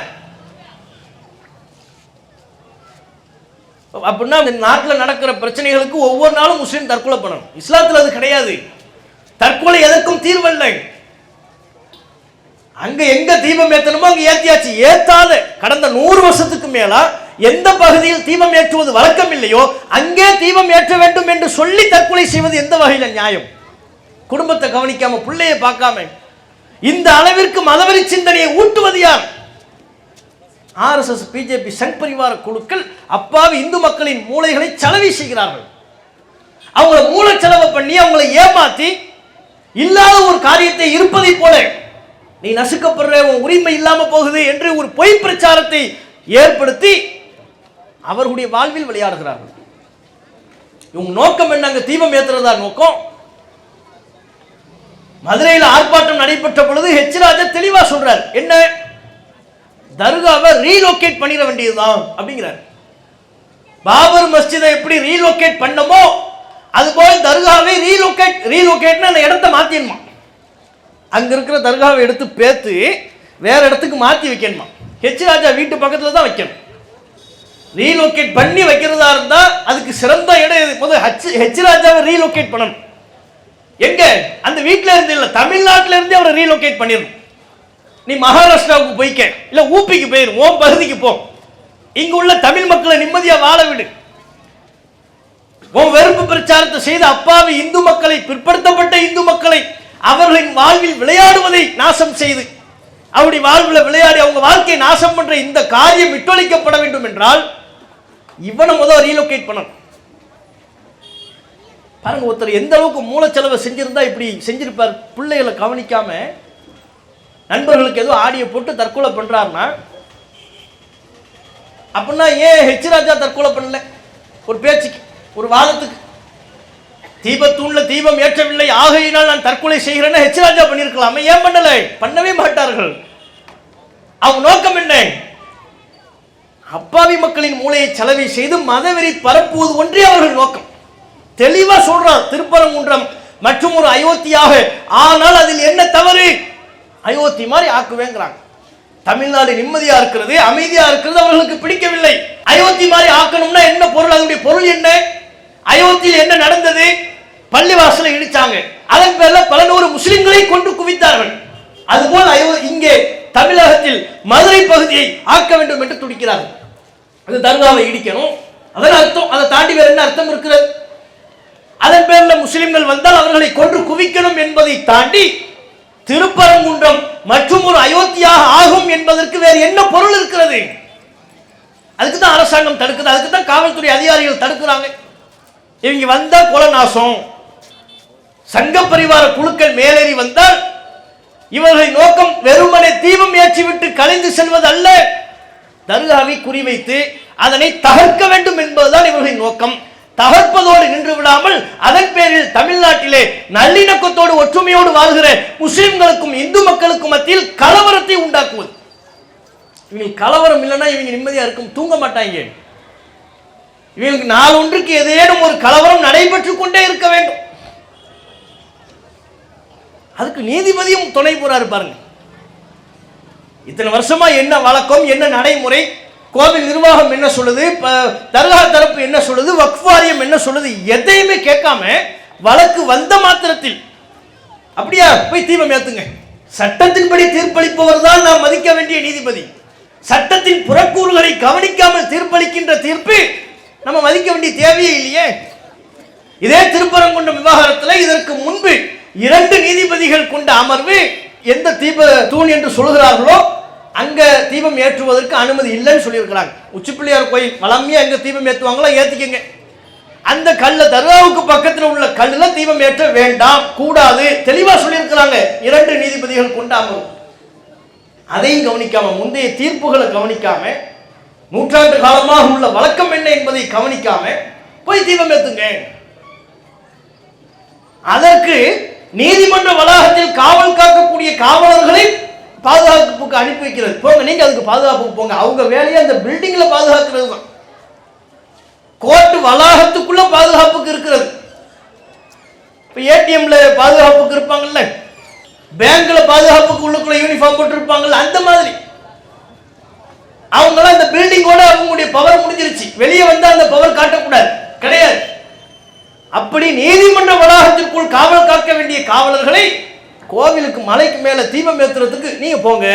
அப்படின்னா இந்த நாட்டில் நடக்கிற பிரச்சனைகளுக்கு ஒவ்வொரு நாளும் முஸ்லீம் தற்கொலை பண்ணணும். இஸ்லாத்தில் அது கிடையாது. தற்கொலை எதற்கும் தீர்வல்ல. அங்க எங்க தீபம் ஏத்தணுமோ அங்க ஏத்தியாச்சு. ஏத்தாத கடந்த 100 வருஷத்துக்கு மேல எந்த பகுதியில் தீபம் ஏற்றுவது வழக்கம் இல்லையோ அங்கே தீபம் ஏற்ற வேண்டும் என்று சொல்லி தற்கொலை செய்வது எந்த வகையில் நியாயம்? குடும்பத்தை கவனிக்காம, பிள்ளையை பார்க்காம, இந்த அளவிற்கு மதவெறி சிந்தனையை ஊட்டுவது யார்? RSS, பிஜேபி, சங் பரிவார குழுக்கள் அப்பாவி இந்து மக்களின் மூளைகளை செலவி செய்கிறார்கள். அவங்கள மூளை செலவு பண்ணி அவங்களை ஏமாத்தி இல்லாத ஒரு காரியத்தை இருப்பதை போல நீ நசுக்கப்படுற, உன் உரிமை இல்லாம போகுது என்று ஒரு பொய் பிரச்சாரத்தை ஏற்படுத்தி அவர்களுடைய வாழ்வில் விளையாடுகிறார்கள். இவங்க நோக்கம் என்ன? அங்க தீபம் ஏத்துறதா நோக்கம்? மதுரையில் ஆர்ப்பாட்டம் நடைபெற்ற பொழுது ஹெச் ராஜா தெளிவா சொல்றார், என்ன தர்காவை ரீலோகேட் பண்ணிட வேண்டியதுதான் அப்படிங்கிறார். பாபர் மஸ்ஜிதை எப்படி ரீலோகேட் பண்ணமோ அதுபோல் தர்காவை ரீலோகேட்னு அந்த இடத்தை மாத்திடணுமா. அங்க இருக்கிற தர்காவை எடுத்து பேத்து வேற இடத்துக்கு மாத்தி வைக்கணுமா. ஹெச் ராஜா வீட்டு பக்கத்துல தான் வைக்கணும். ரீலோகேட் பண்ணி வைக்கிறதா இருந்தா அதுக்கு சிறந்த இடம் முதல் ஹெச் ராஜாவை ரீலோகேட் பண்ணணும். எங்க? அந்த வீட்டில இருந்து இல்ல, தமிழ்நாட்டில இருந்து அவரை ரீலோகேட் பண்ணிடணும். நீ மகாராஷ்டிராவுக்கு போய்க்க, இல்ல ஊபிக்கு போயிரு, ஓம் பகுதிக்கு போ, இங்க உள்ள தமிழ் மக்களை நிம்மதியா வாழ விடு. உன் வெறுப்பு பிரச்சாரத்தை செய்த அப்பாவி இந்து மக்களை, பிற்படுத்தப்பட்ட இந்து மக்களை அவர்களின் வாழ்வில் விளையாடுவதை நாசம் செய்து அவருடைய வாழ்வில் விளையாடி அவங்க வாழ்க்கையை நாசம் பண்ற இந்த காரியம் விட்டொழிக்கப்பட வேண்டும் என்றால் இவனை முதல் ரீலோகேட் பண்ணணும். பாருங்க, ஒருத்தர் எந்த அளவுக்கு மூலச்செலவை செஞ்சிருந்தா இப்படி செஞ்சிருப்பார். பிள்ளைகளை கவனிக்காம நண்பர்களுக்கு ஏதோ ஆடியோ போட்டு தற்கொலை பண்றாருன்னா அப்படின்னா ஏன் ஹெச் ராஜா தற்கொலை பண்ணல? ஒரு பேச்சுக்கு, ஒரு வாதத்துக்கு, தீபத்தூண்ல தீபம் ஏற்றவில்லை ஆகையினால் நான் தற்கொலை செய்கிறேன்னு ஹெச் ராஜா பண்ணிருக்கலாமே, ஏன் பண்ணல? பண்ணவே மாட்டார்கள். அவங்க நோக்கம் என்ன? அப்பாவி மக்களின் மூளையை செலவை செய்து மதவெறி பரப்புவது ஒன்றே அவர்கள் நோக்கம். தெளிவா சொல்றார், திருப்பரங்குன்றம் மற்றும் ஒரு அயோத்தியாக, ஆனால் அதில் என்ன தவறு? அயோத்தி மாதிரி ஆக்குவேங்கிறாங்க. தமிழ்நாடு நிம்மதியா இருக்கிறது, அமைதியா இருக்கிறது அவர்களுக்கு பிடிக்கவில்லை. அயோத்தி மாதிரி ஆக்கணும்னா என்ன பொருள்? அதனுடைய பொருள் என்ன? அயோத்தியில் என்ன நடந்தது? பள்ளிவாசலை இடிச்சாங்க, அதன் பேர்ல பல நூறு முஸ்லிம்களை கொண்டு குவித்தார்கள். அதுபோல் இங்கே தமிழகத்தில் மதுரை பகுதியை ஆக்க வேண்டும் என்று துடிக்கிறார்கள். அது தர்காவை இடிக்கணும், அதன் அர்த்தம். அதை தாண்டி வேற என்ன அர்த்தம் இருக்கிறது? அதன் பேர்ல முஸ்லிம்கள் வந்தால் அவர்களை கொன்று குவிக்கணும் என்பதை தாண்டி திருப்பரங்குன்றம் மற்றும் ஒரு அயோத்தியாக ஆகும் என்பதற்கு வேறு என்ன பொருள் இருக்கிறது? அதுக்கு தான் அரசாங்கம் தடுக்குது, அதுக்கு தான் காவல்துறை அதிகாரிகள் தடுக்கிறாங்க. இவங்க வந்தா கொலை நாசம், சங்க பரிவார குழுக்கள் மேலேறி வந்தால் இவர்களின் நோக்கம் வெறுமனே தீபம் ஏற்றிவிட்டு கலைந்து செல்வது அல்ல, தர்காவை குறிவைத்து அதனை தகர்க்க வேண்டும் என்பதுதான் இவர்களின் நோக்கம். தகர்ப்பதோடு நின்று விடாமல் அதன் பேரில் தமிழ்நாட்டிலே நல்லிணக்கத்தோடு ஒற்றுமையோடு வாழ்கிற முஸ்லிம்களுக்கும் இந்து மக்களுக்கும் மத்தியில் கலவரத்தை உண்டாக்குவது. இவங்க கலவரம் இல்லைன்னா இவங்க நிம்மதியா இருக்கும், தூங்க மாட்டாங்க. இவங்களுக்கு நாள் ஒன்றுக்கு ஏதேனும் ஒரு கலவரம் நடைபெற்றுக் கொண்டே இருக்க வேண்டும். அதுக்கு நீதிபதியும் துணை போறாரு பாருங்க. இத்தனை வருஷமா என்ன வழக்கம், என்ன நடைமுறை, கோவில் நிர்வாகம் என்ன சொல்லுது, தர்கா தரப்பு என்ன சொல்லுது, வக்ஃப் வாரியம் என்ன சொல்லுது, எதையுமே கேட்காம வழக்கு வந்த மாத்திரத்தில் அப்படியா போய் தீபம் ஏத்துங்க. சட்டத்தின்படி தீர்ப்பளிப்பவர் தான் நாம் மதிக்க வேண்டிய நீதிபதி. சட்டத்தின் புறக்கூறுகளை கவனிக்காமல் தீர்ப்பளிக்கின்ற தீர்ப்பு நம்ம மதிக்க வேண்டிய தேவையே இல்லையே. இதே திருப்பரங்குன்றம் விவகாரத்தில் இதற்கு முன்பு 2 நீதிபதிகள் கொண்ட அமர்வு எந்த தீப தூண் என்று சொல்கிறார்களோ அங்க தீபம் ஏற்றுவதற்கு அனுமதி இல்லைன்னு சொல்லியிருக்கிறாங்க. உச்சிப்பிள்ளையார் கோயில் வளமையா எங்க தீபம் ஏற்றுவாங்களோ ஏத்திக்கங்க. அந்த கல்ல தர்காவுக்கு பக்கத்தில் உள்ள கல்லுல தீபம் ஏற்ற வேண்டாம், கூடாது, தெளிவா சொல்லியிருக்கிறாங்க 2 நீதிபதிகள் கொண்ட அமர்வு. அதையும் கவனிக்காம, முந்தைய தீர்ப்புகளை கவனிக்காம, நூற்றாண்டு காலமாக உள்ள வழக்கம் என்ன என்பதை கவனிக்காம போய் தீபம் ஏத்துங்க. அதற்கு நீதிமன்ற வளாகத்தில் காவல் காக்கக்கூடிய காவலர்களை பாதுகாப்புக்கு அனுப்பி வைக்கிறது. போங்க, நீங்க அதுக்கு பாதுகாப்புக்கு போங்க. அவங்க வேலையை அந்த பில்டிங்ல பாதுகாக்கிறது தான். கோர்ட் வளாகத்துக்குள்ள பாதுகாப்புக்கு இருக்கிறது. இப்ப ஏடிஎம்ல பாதுகாப்புக்கு இருப்பாங்கல்ல, பேங்க்ல பாதுகாப்புக்கு உள்ளுக்குள்ள யூனிஃபார்ம் போட்டு இருப்பாங்கல்ல, அந்த மாதிரி அவங்களாம் அந்த பில்டிங்கோட அவங்களுடைய பவர் முடிஞ்சிருச்சு. வெளியே வந்தா அந்த பவர் காட்டக்கூடாது, கிடையாது. அப்படி நீதிமன்ற வளாகத்திற்குள் காவல் காக்க வேண்டிய காவலர்களை கோவிலுக்கு மலைக்கு மேல தீபம் ஏத்துறதுக்கு நீங்க போங்க,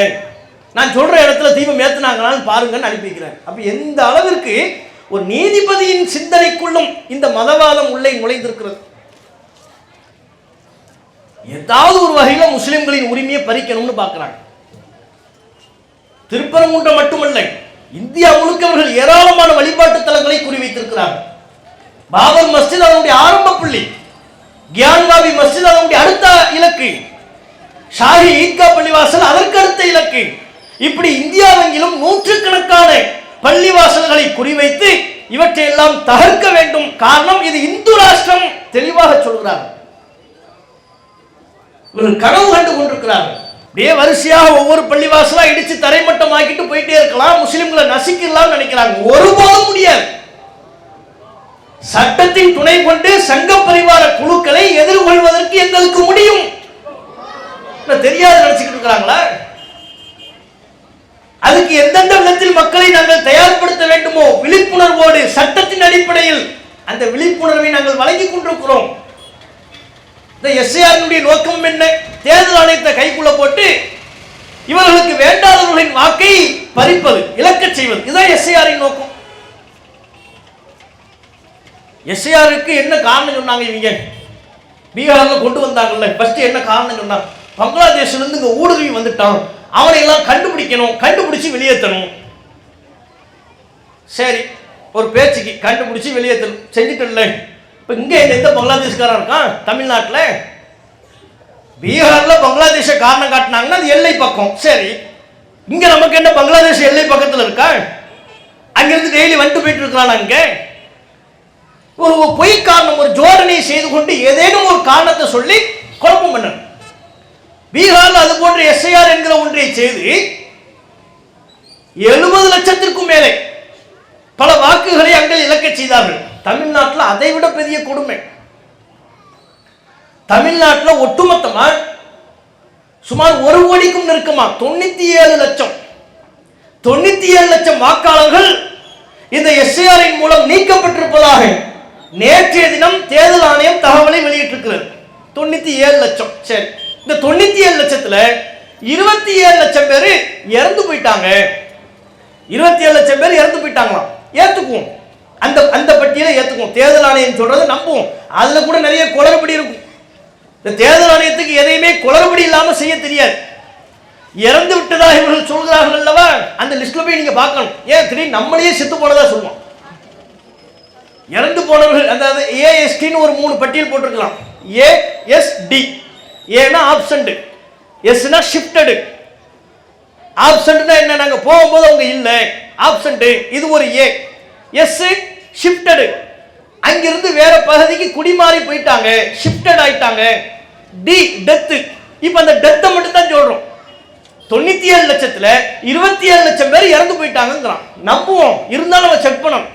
நான் சொல்ற இடத்துல தீபம் ஏத்துனாங்களான்னு பாருங்கன்னு அனுப்பி வைக்கிறாங்க. அப்ப எந்த அளவிற்கு ஒரு நீதிபதியின் சிந்தனைக்குள்ளும் இந்த மதவாதம் உள்ளே நுழைந்திருக்கிறது. ஏதாவது ஒரு வகையில முஸ்லிம்களின் உரிமையை பறிக்கணும்னு பார்க்கிறாங்க. திருப்பரங்குன்றம் மட்டுமல்ல, இந்தியா முழுக்க அவர்கள் ஏராளமான வழிபாட்டு தலங்களை குறிவைத்திருக்கிறார்கள். பாபர் மஸ்ஜித் அதனுடைய ஆரம்ப புள்ளி, கியான்வாபி மஸ்ஜித் அதனுடைய அடுத்த இலக்கு, ஷாஹி ஈத்கா பள்ளிவாசல் அதற்கு அடுத்த இலக்கு. இப்படி இந்தியாவெங்கிலும் நூற்றுக்கணக்கான பள்ளிவாசல்களை குறிவைத்து இவற்றை எல்லாம் தகர்க்க வேண்டும். காரணம், இது இந்து ராஷ்டிரம் தெளிவாக சொல்கிறார். இவர்கள் கனவு கண்டு கொண்டிருக்கிறார்கள். அப்படியே வரிசையாக ஒவ்வொரு பள்ளிவாசலா இடிச்சு தரைமட்டம் ஆக்கிட்டு போயிட்டே இருக்கலாம், முஸ்லிம்களை நசிக்கலாம் நினைக்கிறாங்க. ஒருபோதும் முடியாது. சட்டத்தின் துணை கொண்டு சங்க பரிவார குழுக்களை எதிர்கொள்வதற்கு எங்களுக்கு முடியும். தெரியாது நினைச்சுக்கிட்டு இருக்கிறாங்களா? அதுக்கு எந்தெந்த விதத்தில் மக்களை நாங்கள் தயார்படுத்த வேண்டுமோ விழிப்புணர்வோடு சட்டத்தின் அடிப்படையில் அந்த விழிப்புணர்வை நாங்கள் வழங்கிக் கொண்டிருக்கிறோம். இந்த எஸ்ஐஆர் நோக்கம் என்ன? தேர்தல் ஆணையத்தை கைக்குள்ள போட்டு இவர்களுக்கு வேண்டாதவர்களின் வாக்கை பறிப்பது, இழக்க செய்வது. இதுதான் எஸ்ஐஆரின் நோக்கம். எஸ்ஐஆருக்கு என்ன காரணம் சொன்னாங்க? இவங்க பீகார்ல கொண்டு வந்தாங்கல்ல, ஃபர்ஸ்ட் என்ன காரணம் சொன்னாங்க? பங்களாதேஷ்ல இருந்து இங்க ஊடுருவி வந்துட்டான், அவனை எல்லாம் கண்டுபிடிக்கணும், கண்டுபிடிச்சு வெளியேற்றணும். சரி, ஒரு பேச்சுக்கு கண்டுபிடிச்சு வெளியேற்றணும், செஞ்சுட்டு. இப்ப இங்க எந்த பங்களாதேஷ்காரன் இருக்கான்? தமிழ்நாட்டில் பீகார்ல பங்களாதேஷ காரணம் காட்டினாங்கன்னா அது எல்லை பக்கம். சரி, இங்க நமக்கு என்ன பங்களாதேஷ் எல்லை பக்கத்தில் இருக்கா? அங்கிருந்து டெய்லி வந்துட்டு போயிட்டு இருக்கிறான். அங்க ஒரு பொய் காரணம், ஒரு ஜோடனை செய்து கொண்டு ஏதேனும் ஒரு காரணத்தை சொல்லி குழப்பம் பண்ண. பீகார்ல அது போன்ற எஸ்ஐஆர் என்கிற ஒன்றை செய்து 70 லட்சத்திற்கும் மேலே பல வாக்குகளை அங்கே இழக்க செய்தார்கள். தமிழ்நாட்டில் அதை விட பெரிய கொடுமை. தமிழ்நாட்டில் ஒட்டுமொத்தமா சுமார் 1 கோடிக்கும் நெருக்கமா 97 லட்சம் வாக்காளர்கள் இந்த எஸ்ஐஆரின் மூலம் நீக்கப்பட்டிருப்பதாக நேற்றைய தினம் தேர்தல் ஆணையம் தகவலை வெளியிட்டிருக்கிறது. 97 லட்சம். சரி, இந்த 97 லட்சத்துல 27 லட்சம் பேர் இறந்து போயிட்டாங்க. 27 லட்சம் பேர் இறந்து போயிட்டாங்களாம். ஏத்துக்குவோம், அந்த பட்டியலை ஏத்துக்குவோம். தேர்தல் ஆணையம் சொல்றதை நம்புவோம். அதுல கூட நிறைய குளறுபடி இருக்கும். இந்த தேர்தல் ஆணையத்துக்கு எதையுமே குளறுபடி இல்லாம செய்ய தெரியாது. இறந்து விட்டதாக இவர்கள் சொல்கிறார்கள் அல்லவா, அந்த லிஸ்ட்ல போய் நீங்க பார்க்கணும். ஏன் திடீர்னு நம்மளையே செத்து போனதா சொல்லுவோம். இறந்து போனவர்கள் அதாவது ஏஎஸ்டின்னு ஒரு 3 பட்டியல் போட்டிருக்கலாம். ஏஎஸ்டி, ஏன்னா ஆப்சண்ட், எஸ்னா ஷிஃப்டட். ஆப்சண்ட்னா என்ன? நாங்க போகும்போது அவங்க இல்ல, ஆப்சண்ட். இது ஒரு ஏ. எஸ் ஷிஃப்டட், அங்கிருந்து வேற பகுதிக்கு குடிமாறி போயிட்டாங்க, ஷிஃப்டட் ஆயிட்டாங்க. The death. இப்ப அந்த டெத்தை மட்டும் தான் சொல்றோம். 97 லட்சத்துல 27 லட்சம் பேர் இறந்து போயிட்டாங்கிறான். நம்புவோம், இருந்தாலும் நம்ம செக் பண்ணணும்.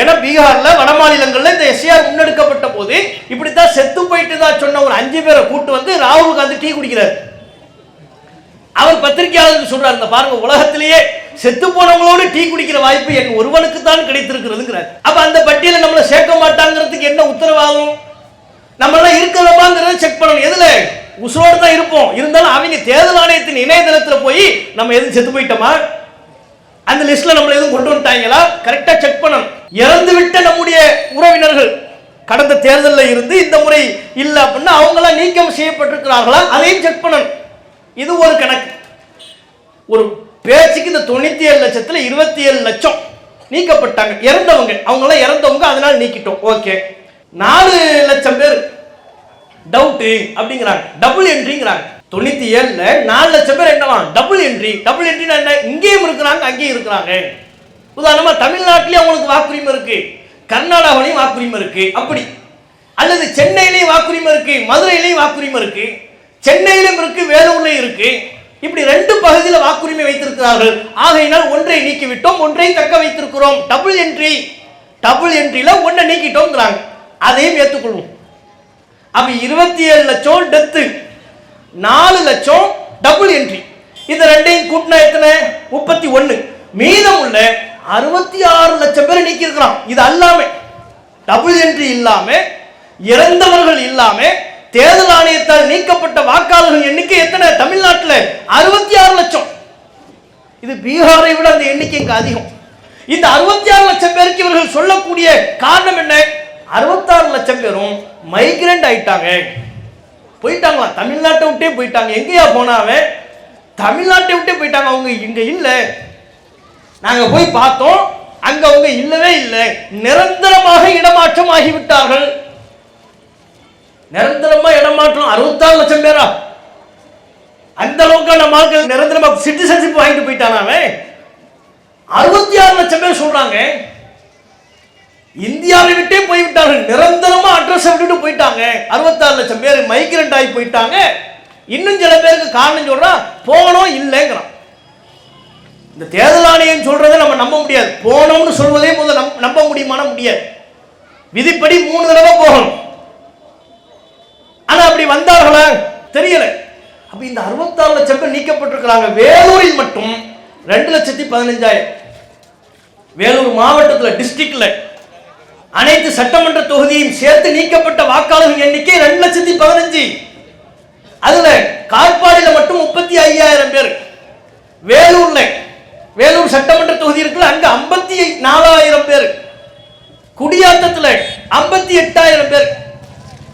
ஏன்னா பீகார்ல வட மாநிலங்கள்ல இந்த எஸ்ஐஆர் முன்னெடுக்கப்பட்ட போது இப்படித்தான் செத்து போயிட்டு தான் சொன்ன ஒரு 5 பேரை கூட்டு வந்து ராகுல் காந்தி டீ குடிக்கிறார். அவர் பத்திரிகையாளருக்கு சொல்றாரு, இந்த பாருங்க, உலகத்திலேயே செத்து போனவங்களோடு டீ குடிக்கிற வாய்ப்பு என் ஒருவனுக்கு தான் கிடைத்திருக்கிறதுங்கிறார். அப்ப அந்த பட்டியலை நம்மள சேர்க்க மாட்டாங்கிறதுக்கு என்ன உத்தரவாகும்? நம்ம எல்லாம் இருக்கிறோமாங்கிறத செக் பண்ணணும். எதுல உசுரோடு தான் இருப்போம், இருந்தாலும் அவங்க தேர்தல் ஆணையத்தின் இணையதளத்துல போய் நம்ம எதுவும் செத்து போயிட்டோமா, அந்த லிஸ்ட்ல நம்மள எதுவும் கொண்டு வந்துட்டாங்களா, கரெக்டா செக் பண்ணணும். இறந்து விட்ட நம்முடைய உறவினர்கள் கடந்த தேர்தலில் இருந்து இந்த முறை இல்ல அப்படின்னா அவங்களாம் நீக்கம் செய்யப்பட்டிருக்கிறார்களா, அதையும் செக் பண்ணணும். இது ஒரு கணக்கு. ஒரு பேச்சுக்கு இந்த 97 லட்சத்துல 27 லட்சம் நீக்கப்பட்டாங்க. இறந்தவங்க, அவங்களாம் இறந்தவங்க, அதனால நீக்கிட்டோம். ஓகே, 4 லட்சம் பேர் டவுட் அப்படிங்கிறாங்க, டபுள் என்ட்ரிங்கிறாங்க. 97ல 4 லட்சம் பேர் என்னவா டபுள் என்ட்ரி. டபுள் என்ட்ரினா என்ன? இங்கேயும் இருக்கிறாங்க, அங்கேயும் இருக்கிறாங்க. உதாரணமா தமிழ்நாட்டிலேயே அவங்களுக்கு வாக்குரிமை இருக்கு, கர்நாடகாவிலையும் வாக்குரிமை இருக்கு, அப்படி. அல்லது சென்னையிலையும் வாக்குரிமை இருக்கு, மதுரையிலையும் வாக்குரிமை இருக்கு, சென்னையிலும் இருக்கு, வேலூர்லையும் இருக்கு. இப்படி 2 பகுதியில் வாக்குரிமை வைத்திருக்கிறார்கள். ஆகையினால் ஒன்றை நீக்கிவிட்டோம், ஒன்றை தக்க வைத்திருக்கிறோம். Double entry. டபுள் என்ட்ரியில ஒன்றை நீக்கிட்டோம்ங்கிறாங்க, அதையும் ஏற்றுக்கொள்வோம். அப்ப 27 லட்சம் டெத்து, 4 லட்சம் டபுள் என்ட்ரி. இந்த ரெண்டையும் கூட்டினா எத்தனை? 31. மீதம் உள்ள 66 லட்சம் பேர் நீக்கி இருக்கிறான். இது அல்லாம டபுள் என்ட்ரி இல்லாம, இறந்தவர்கள் இல்லாம, தேர்தல் ஆணையத்தால் நீக்கப்பட்ட வாக்காளர்கள் எண்ணிக்கை எத்தனை? தமிழ்நாட்டில் 66 லட்சம். இது பீகாரை விட அந்த எண்ணிக்கை இங்க அதிகம். இந்த 66 லட்சம் பேருக்கு இவர்கள் சொல்லக்கூடிய காரணம் என்ன? 66 லட்சம் பேரும் மைக்ரண்ட் ஆயிட்டாங்க. போயிட்டாங்களாம், தமிழ்நாட்டை விட்டே போயிட்டாங்க. எங்கேயா போனாவே தமிழ்நாட்டை விட்டே போயிட்டாங்க. அவங்க இங்க இல்லை, நாங்க போய் பார்த்தோம், அங்க அவங்க இல்லவே இல்லை. நிரந்தரமாக இடமாற்றம் ஆகிவிட்டார்கள். நிரந்தரமா இடமாற்றம் 66 லட்சம் பேரா? அந்த அளவுக்கு நம்ம ஆட்கள் நிரந்தரமா சிட்டிசன்ஷிப் வாங்கிட்டு போயிட்டானாவே. 66 லட்சம் பேர் சொல்றாங்க. இந்தியாவை விட்டே போய்விட்டார்கள், நிரந்தரமா அட்ரஸ் விட்டுட்டு போயிட்டாங்க. 66 லட்சம் பேர் மைக்ரண்ட் ஆகி போயிட்டாங்க. இன்னும் சில பேருக்கு காரணம் சொல்றான், போனோம் இல்லைங்கிறான். இந்த தேர்தல் ஆணையம் சொல்றதை நம்ம நம்ப முடியாது. போனோம்னு சொல்வதே முதல்ல நம்ப முடியுமான முடியாது. விதிப்படி 3 தடவை போகணும். ஆனா அப்படி வந்தார்களா தெரியல. அப்ப இந்த 66 லட்சம் பேர் நீக்கப்பட்டிருக்கிறாங்க. வேலூரில் மட்டும் 2,15,000. வேலூர் மாவட்டத்தில் டிஸ்ட்ரிக்ட்ல அனைத்து சட்டமன்ற தொகுதியையும் சேர்த்து நீக்கப்பட்ட வாக்காளர்கள் எண்ணிக்கை 2,15,000. அதுல காட்பாடியில மட்டும் 35,000 பேர். வேலூர் சட்டமன்ற தொகுதி இருக்குல்ல, அங்க 54,000 பேர். குடியாத்தத்துல 58,000 பேர்.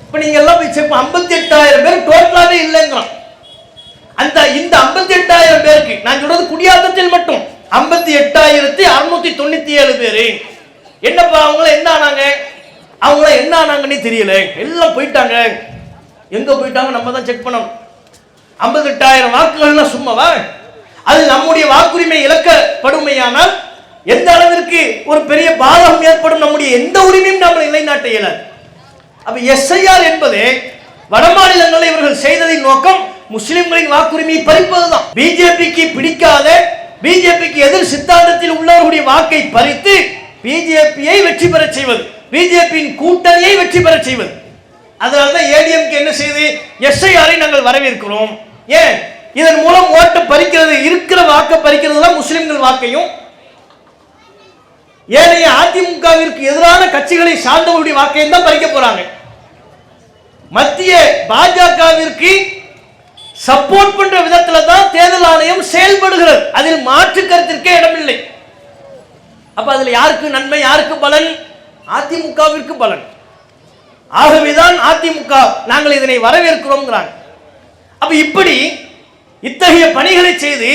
இப்ப நீங்க எல்லாம் போய் செக் 58,000 பேர் டோட்டலாவே இல்லைங்கிறான். இந்த 58,000 பேருக்கு நான் சொல்றது குடியாத்தத்தில் மட்டும் 58,697 பேரு. என்னப்பா அவங்கள என்ன ஆனாங்க, அவங்கள என்ன ஆனாங்கன்னு தெரியல, எல்லாம் போயிட்டாங்க. எங்க போயிட்டாங்க நம்ம தான் செக் பண்ணணும். 58,000 வாக்குகள்லாம் சும்மாவா? அது நம்முடைய வாக்குரிமை இழக்கப்படுமையானால் எந்த அளவிற்கு ஒரு பெரிய பாதகம் ஏற்படும், நம்முடைய எந்த உரிமையும் நாம் நிலைநாட்ட இயலாது. அப்ப எஸ்ஐஆர் என்பது வடமாநிலங்களில் இவர்கள் செய்ததின் நோக்கம் முஸ்லிம்களின் வாக்குரிமையை பறிப்பதுதான். பிஜேபிக்கு பிடிக்காத, பிஜேபிக்கு எதிர் சித்தாந்தத்தில் உள்ளவர்களுடைய வாக்கை பறித்து பிஜேபியை வெற்றி பெற செய்வது, பிஜேபியின் கூட்டணியை வெற்றி பெற செய்வது. அதனால்தான் ஏடிஎம்கே என்ன செய்து எஸ்ஐஆரை நாங்கள் வரவேற்கிறோம். ஏன்? இதன் மூலம் ஓட்டு பறிக்கிறது, இருக்கிற வாக்கை பறிக்கிறதுலாம் முஸ்லிம்கள் வாக்கையும், ஏனைய அதிமுகவிற்கு எதிரான கட்சிகளை சார்ந்தவருடைய வாக்கையும் தான் பறிக்க போறாங்க. மத்திய பாஜகவிற்கு சப்போர்ட் பண்ற விதத்துல தான் தேர்தல் ஆணையம் செயல்படுகிறது. அதில் மாற்று கருத்திற்கே இடமில்லை. அப்ப அதுல யாருக்கு நன்மை, யாருக்கு பலன்? அதிமுகவிற்கு பலன். ஆகவேதான் அதிமுக நாங்கள் இதனை வரவேற்கிறோம். அப்ப இப்படி இத்தகைய பணிகளை செய்து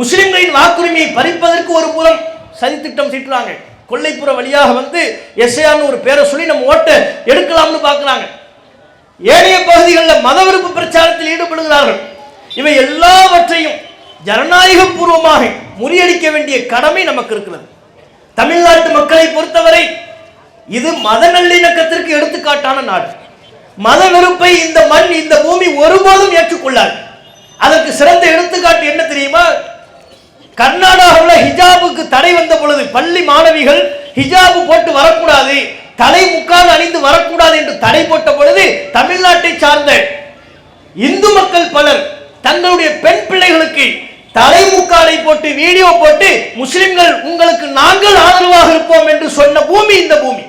முஸ்லிம்களின் வாக்குரிமையை பறிப்பதற்கு ஒரு புறம் சதி திட்டம் தீட்டுறாங்க. கொல்லைப்புற வழியாக வந்து எஸ்ஐஆர்னு ஒரு பேரை சொல்லி நம்ம ஓட்டை எடுக்கலாம்னு பார்க்கிறாங்க. ஏனைய பகுதிகளில் மத விருப்பு பிரச்சாரத்தில் ஈடுபடுகிறார்கள். இவை எல்லாவற்றையும் ஜனநாயக பூர்வமாக முறியடிக்க வேண்டிய கடமை நமக்கு இருக்கிறது. தமிழ்நாட்டு மக்களை பொறுத்தவரை இது மத நல்லிணக்கத்திற்கு எடுத்துக்காட்டான நாடு. மத வெறுப்பை இந்த மண், இந்த பூமி ஒருபோதும் ஏற்றுக்கொள்ளாது. அதற்கு சிறந்த எடுத்துக்காட்டு என்ன தெரியுமா? கர்நாடகாவில் ஹிஜாபுக்கு தடை வந்த பொழுது பள்ளி மாணவிகள் ஹிஜாபு போட்டு வரக்கூடாது, தலை முக்கால் அணிந்து வரக்கூடாது என்று தடை போட்ட பொழுது தமிழ்நாட்டை சார்ந்த இந்து மக்கள் பலர் தங்களுடைய பெண் பிள்ளைகளுக்கு தலை முக்காலை போட்டு வீடியோ போட்டு முஸ்லிம்கள் உங்களுக்கு நாங்கள் ஆதரவாக இருப்போம் என்று சொன்ன பூமி இந்த பூமி.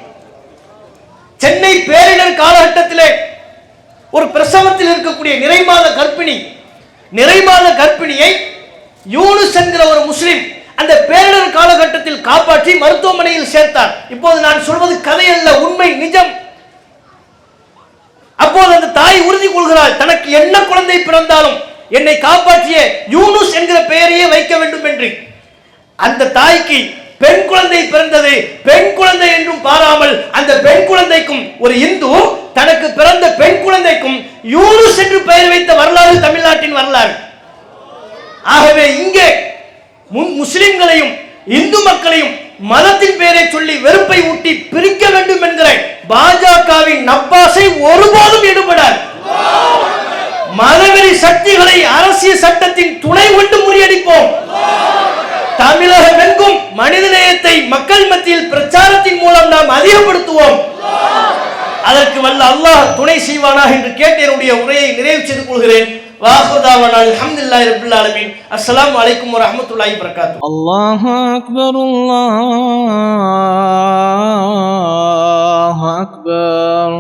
சென்னை பேரிடர் காலகட்டத்திலே ஒரு பிரசவத்தில் இருக்கக்கூடிய நிறைமாத கர்ப்பிணியை யூனுஸ் என்கிற ஒரு முஸ்லிம் அந்த பேரிடர் காலகட்டத்தில் காப்பாற்றி மருத்துவமனையில் சேர்த்தார். இப்போது நான் சொல்வது கதை அல்ல, உண்மை, நிஜம். அப்போது அந்த தாய் உறுதி கொள்கிறாள், தனக்கு என்ன குழந்தை பிறந்தாலும் என்னை காப்பாற்றிய யூனுஸ் என்கிற பெயரையே வைக்க வேண்டும் என்று. அந்த தாய்க்கு பெண் குழந்தை பிறந்தது. பெண் குழந்தை என்றும் பாராமல் அந்த பெண் குழந்தைக்கும் ஒரு இந்து தனக்கு பிறந்த பெண் குழந்தைக்கும் யூனுஸ் என்று பெயர் வைத்த வரலாறு தமிழ்நாட்டின் வரலாறு. ஆகவே இங்கே முஸ்லிம்களையும் இந்து மக்களையும் மதத்தின் பெயரை சொல்லி வெறுப்பை ஊட்டி பிரிக்க வேண்டும் என்கிற பாஜகவின் நப்பாசை ஒருபோதும் ஈடுபடாது. மதவெறி சக்திகளை அரசியல் சட்டத்தின் துணை கொண்டு முறியடிப்போம். தமிழகம் எங்கும் மனிதநேயத்தை மக்கள் மத்தியில் பிரச்சாரத்தின் மூலம் நாம் அதிகப்படுத்துவோம். அதற்கு வல்ல அல்லாஹ் துணை செய்வானாக என்று கேட்டு என்னுடைய உரையை நிறைவு செய்து கொள்கிறேன். வாஹுதாவனா அல்ஹம்துலில்லாஹி ரப்பில் ஆலமீன். அஸ்ஸலாமு அலைக்கும் வரஹ்மத்துல்லாஹி வபரகாத்துஹு. அல்லாஹு அக்பர், அல்லாஹு அக்பர்.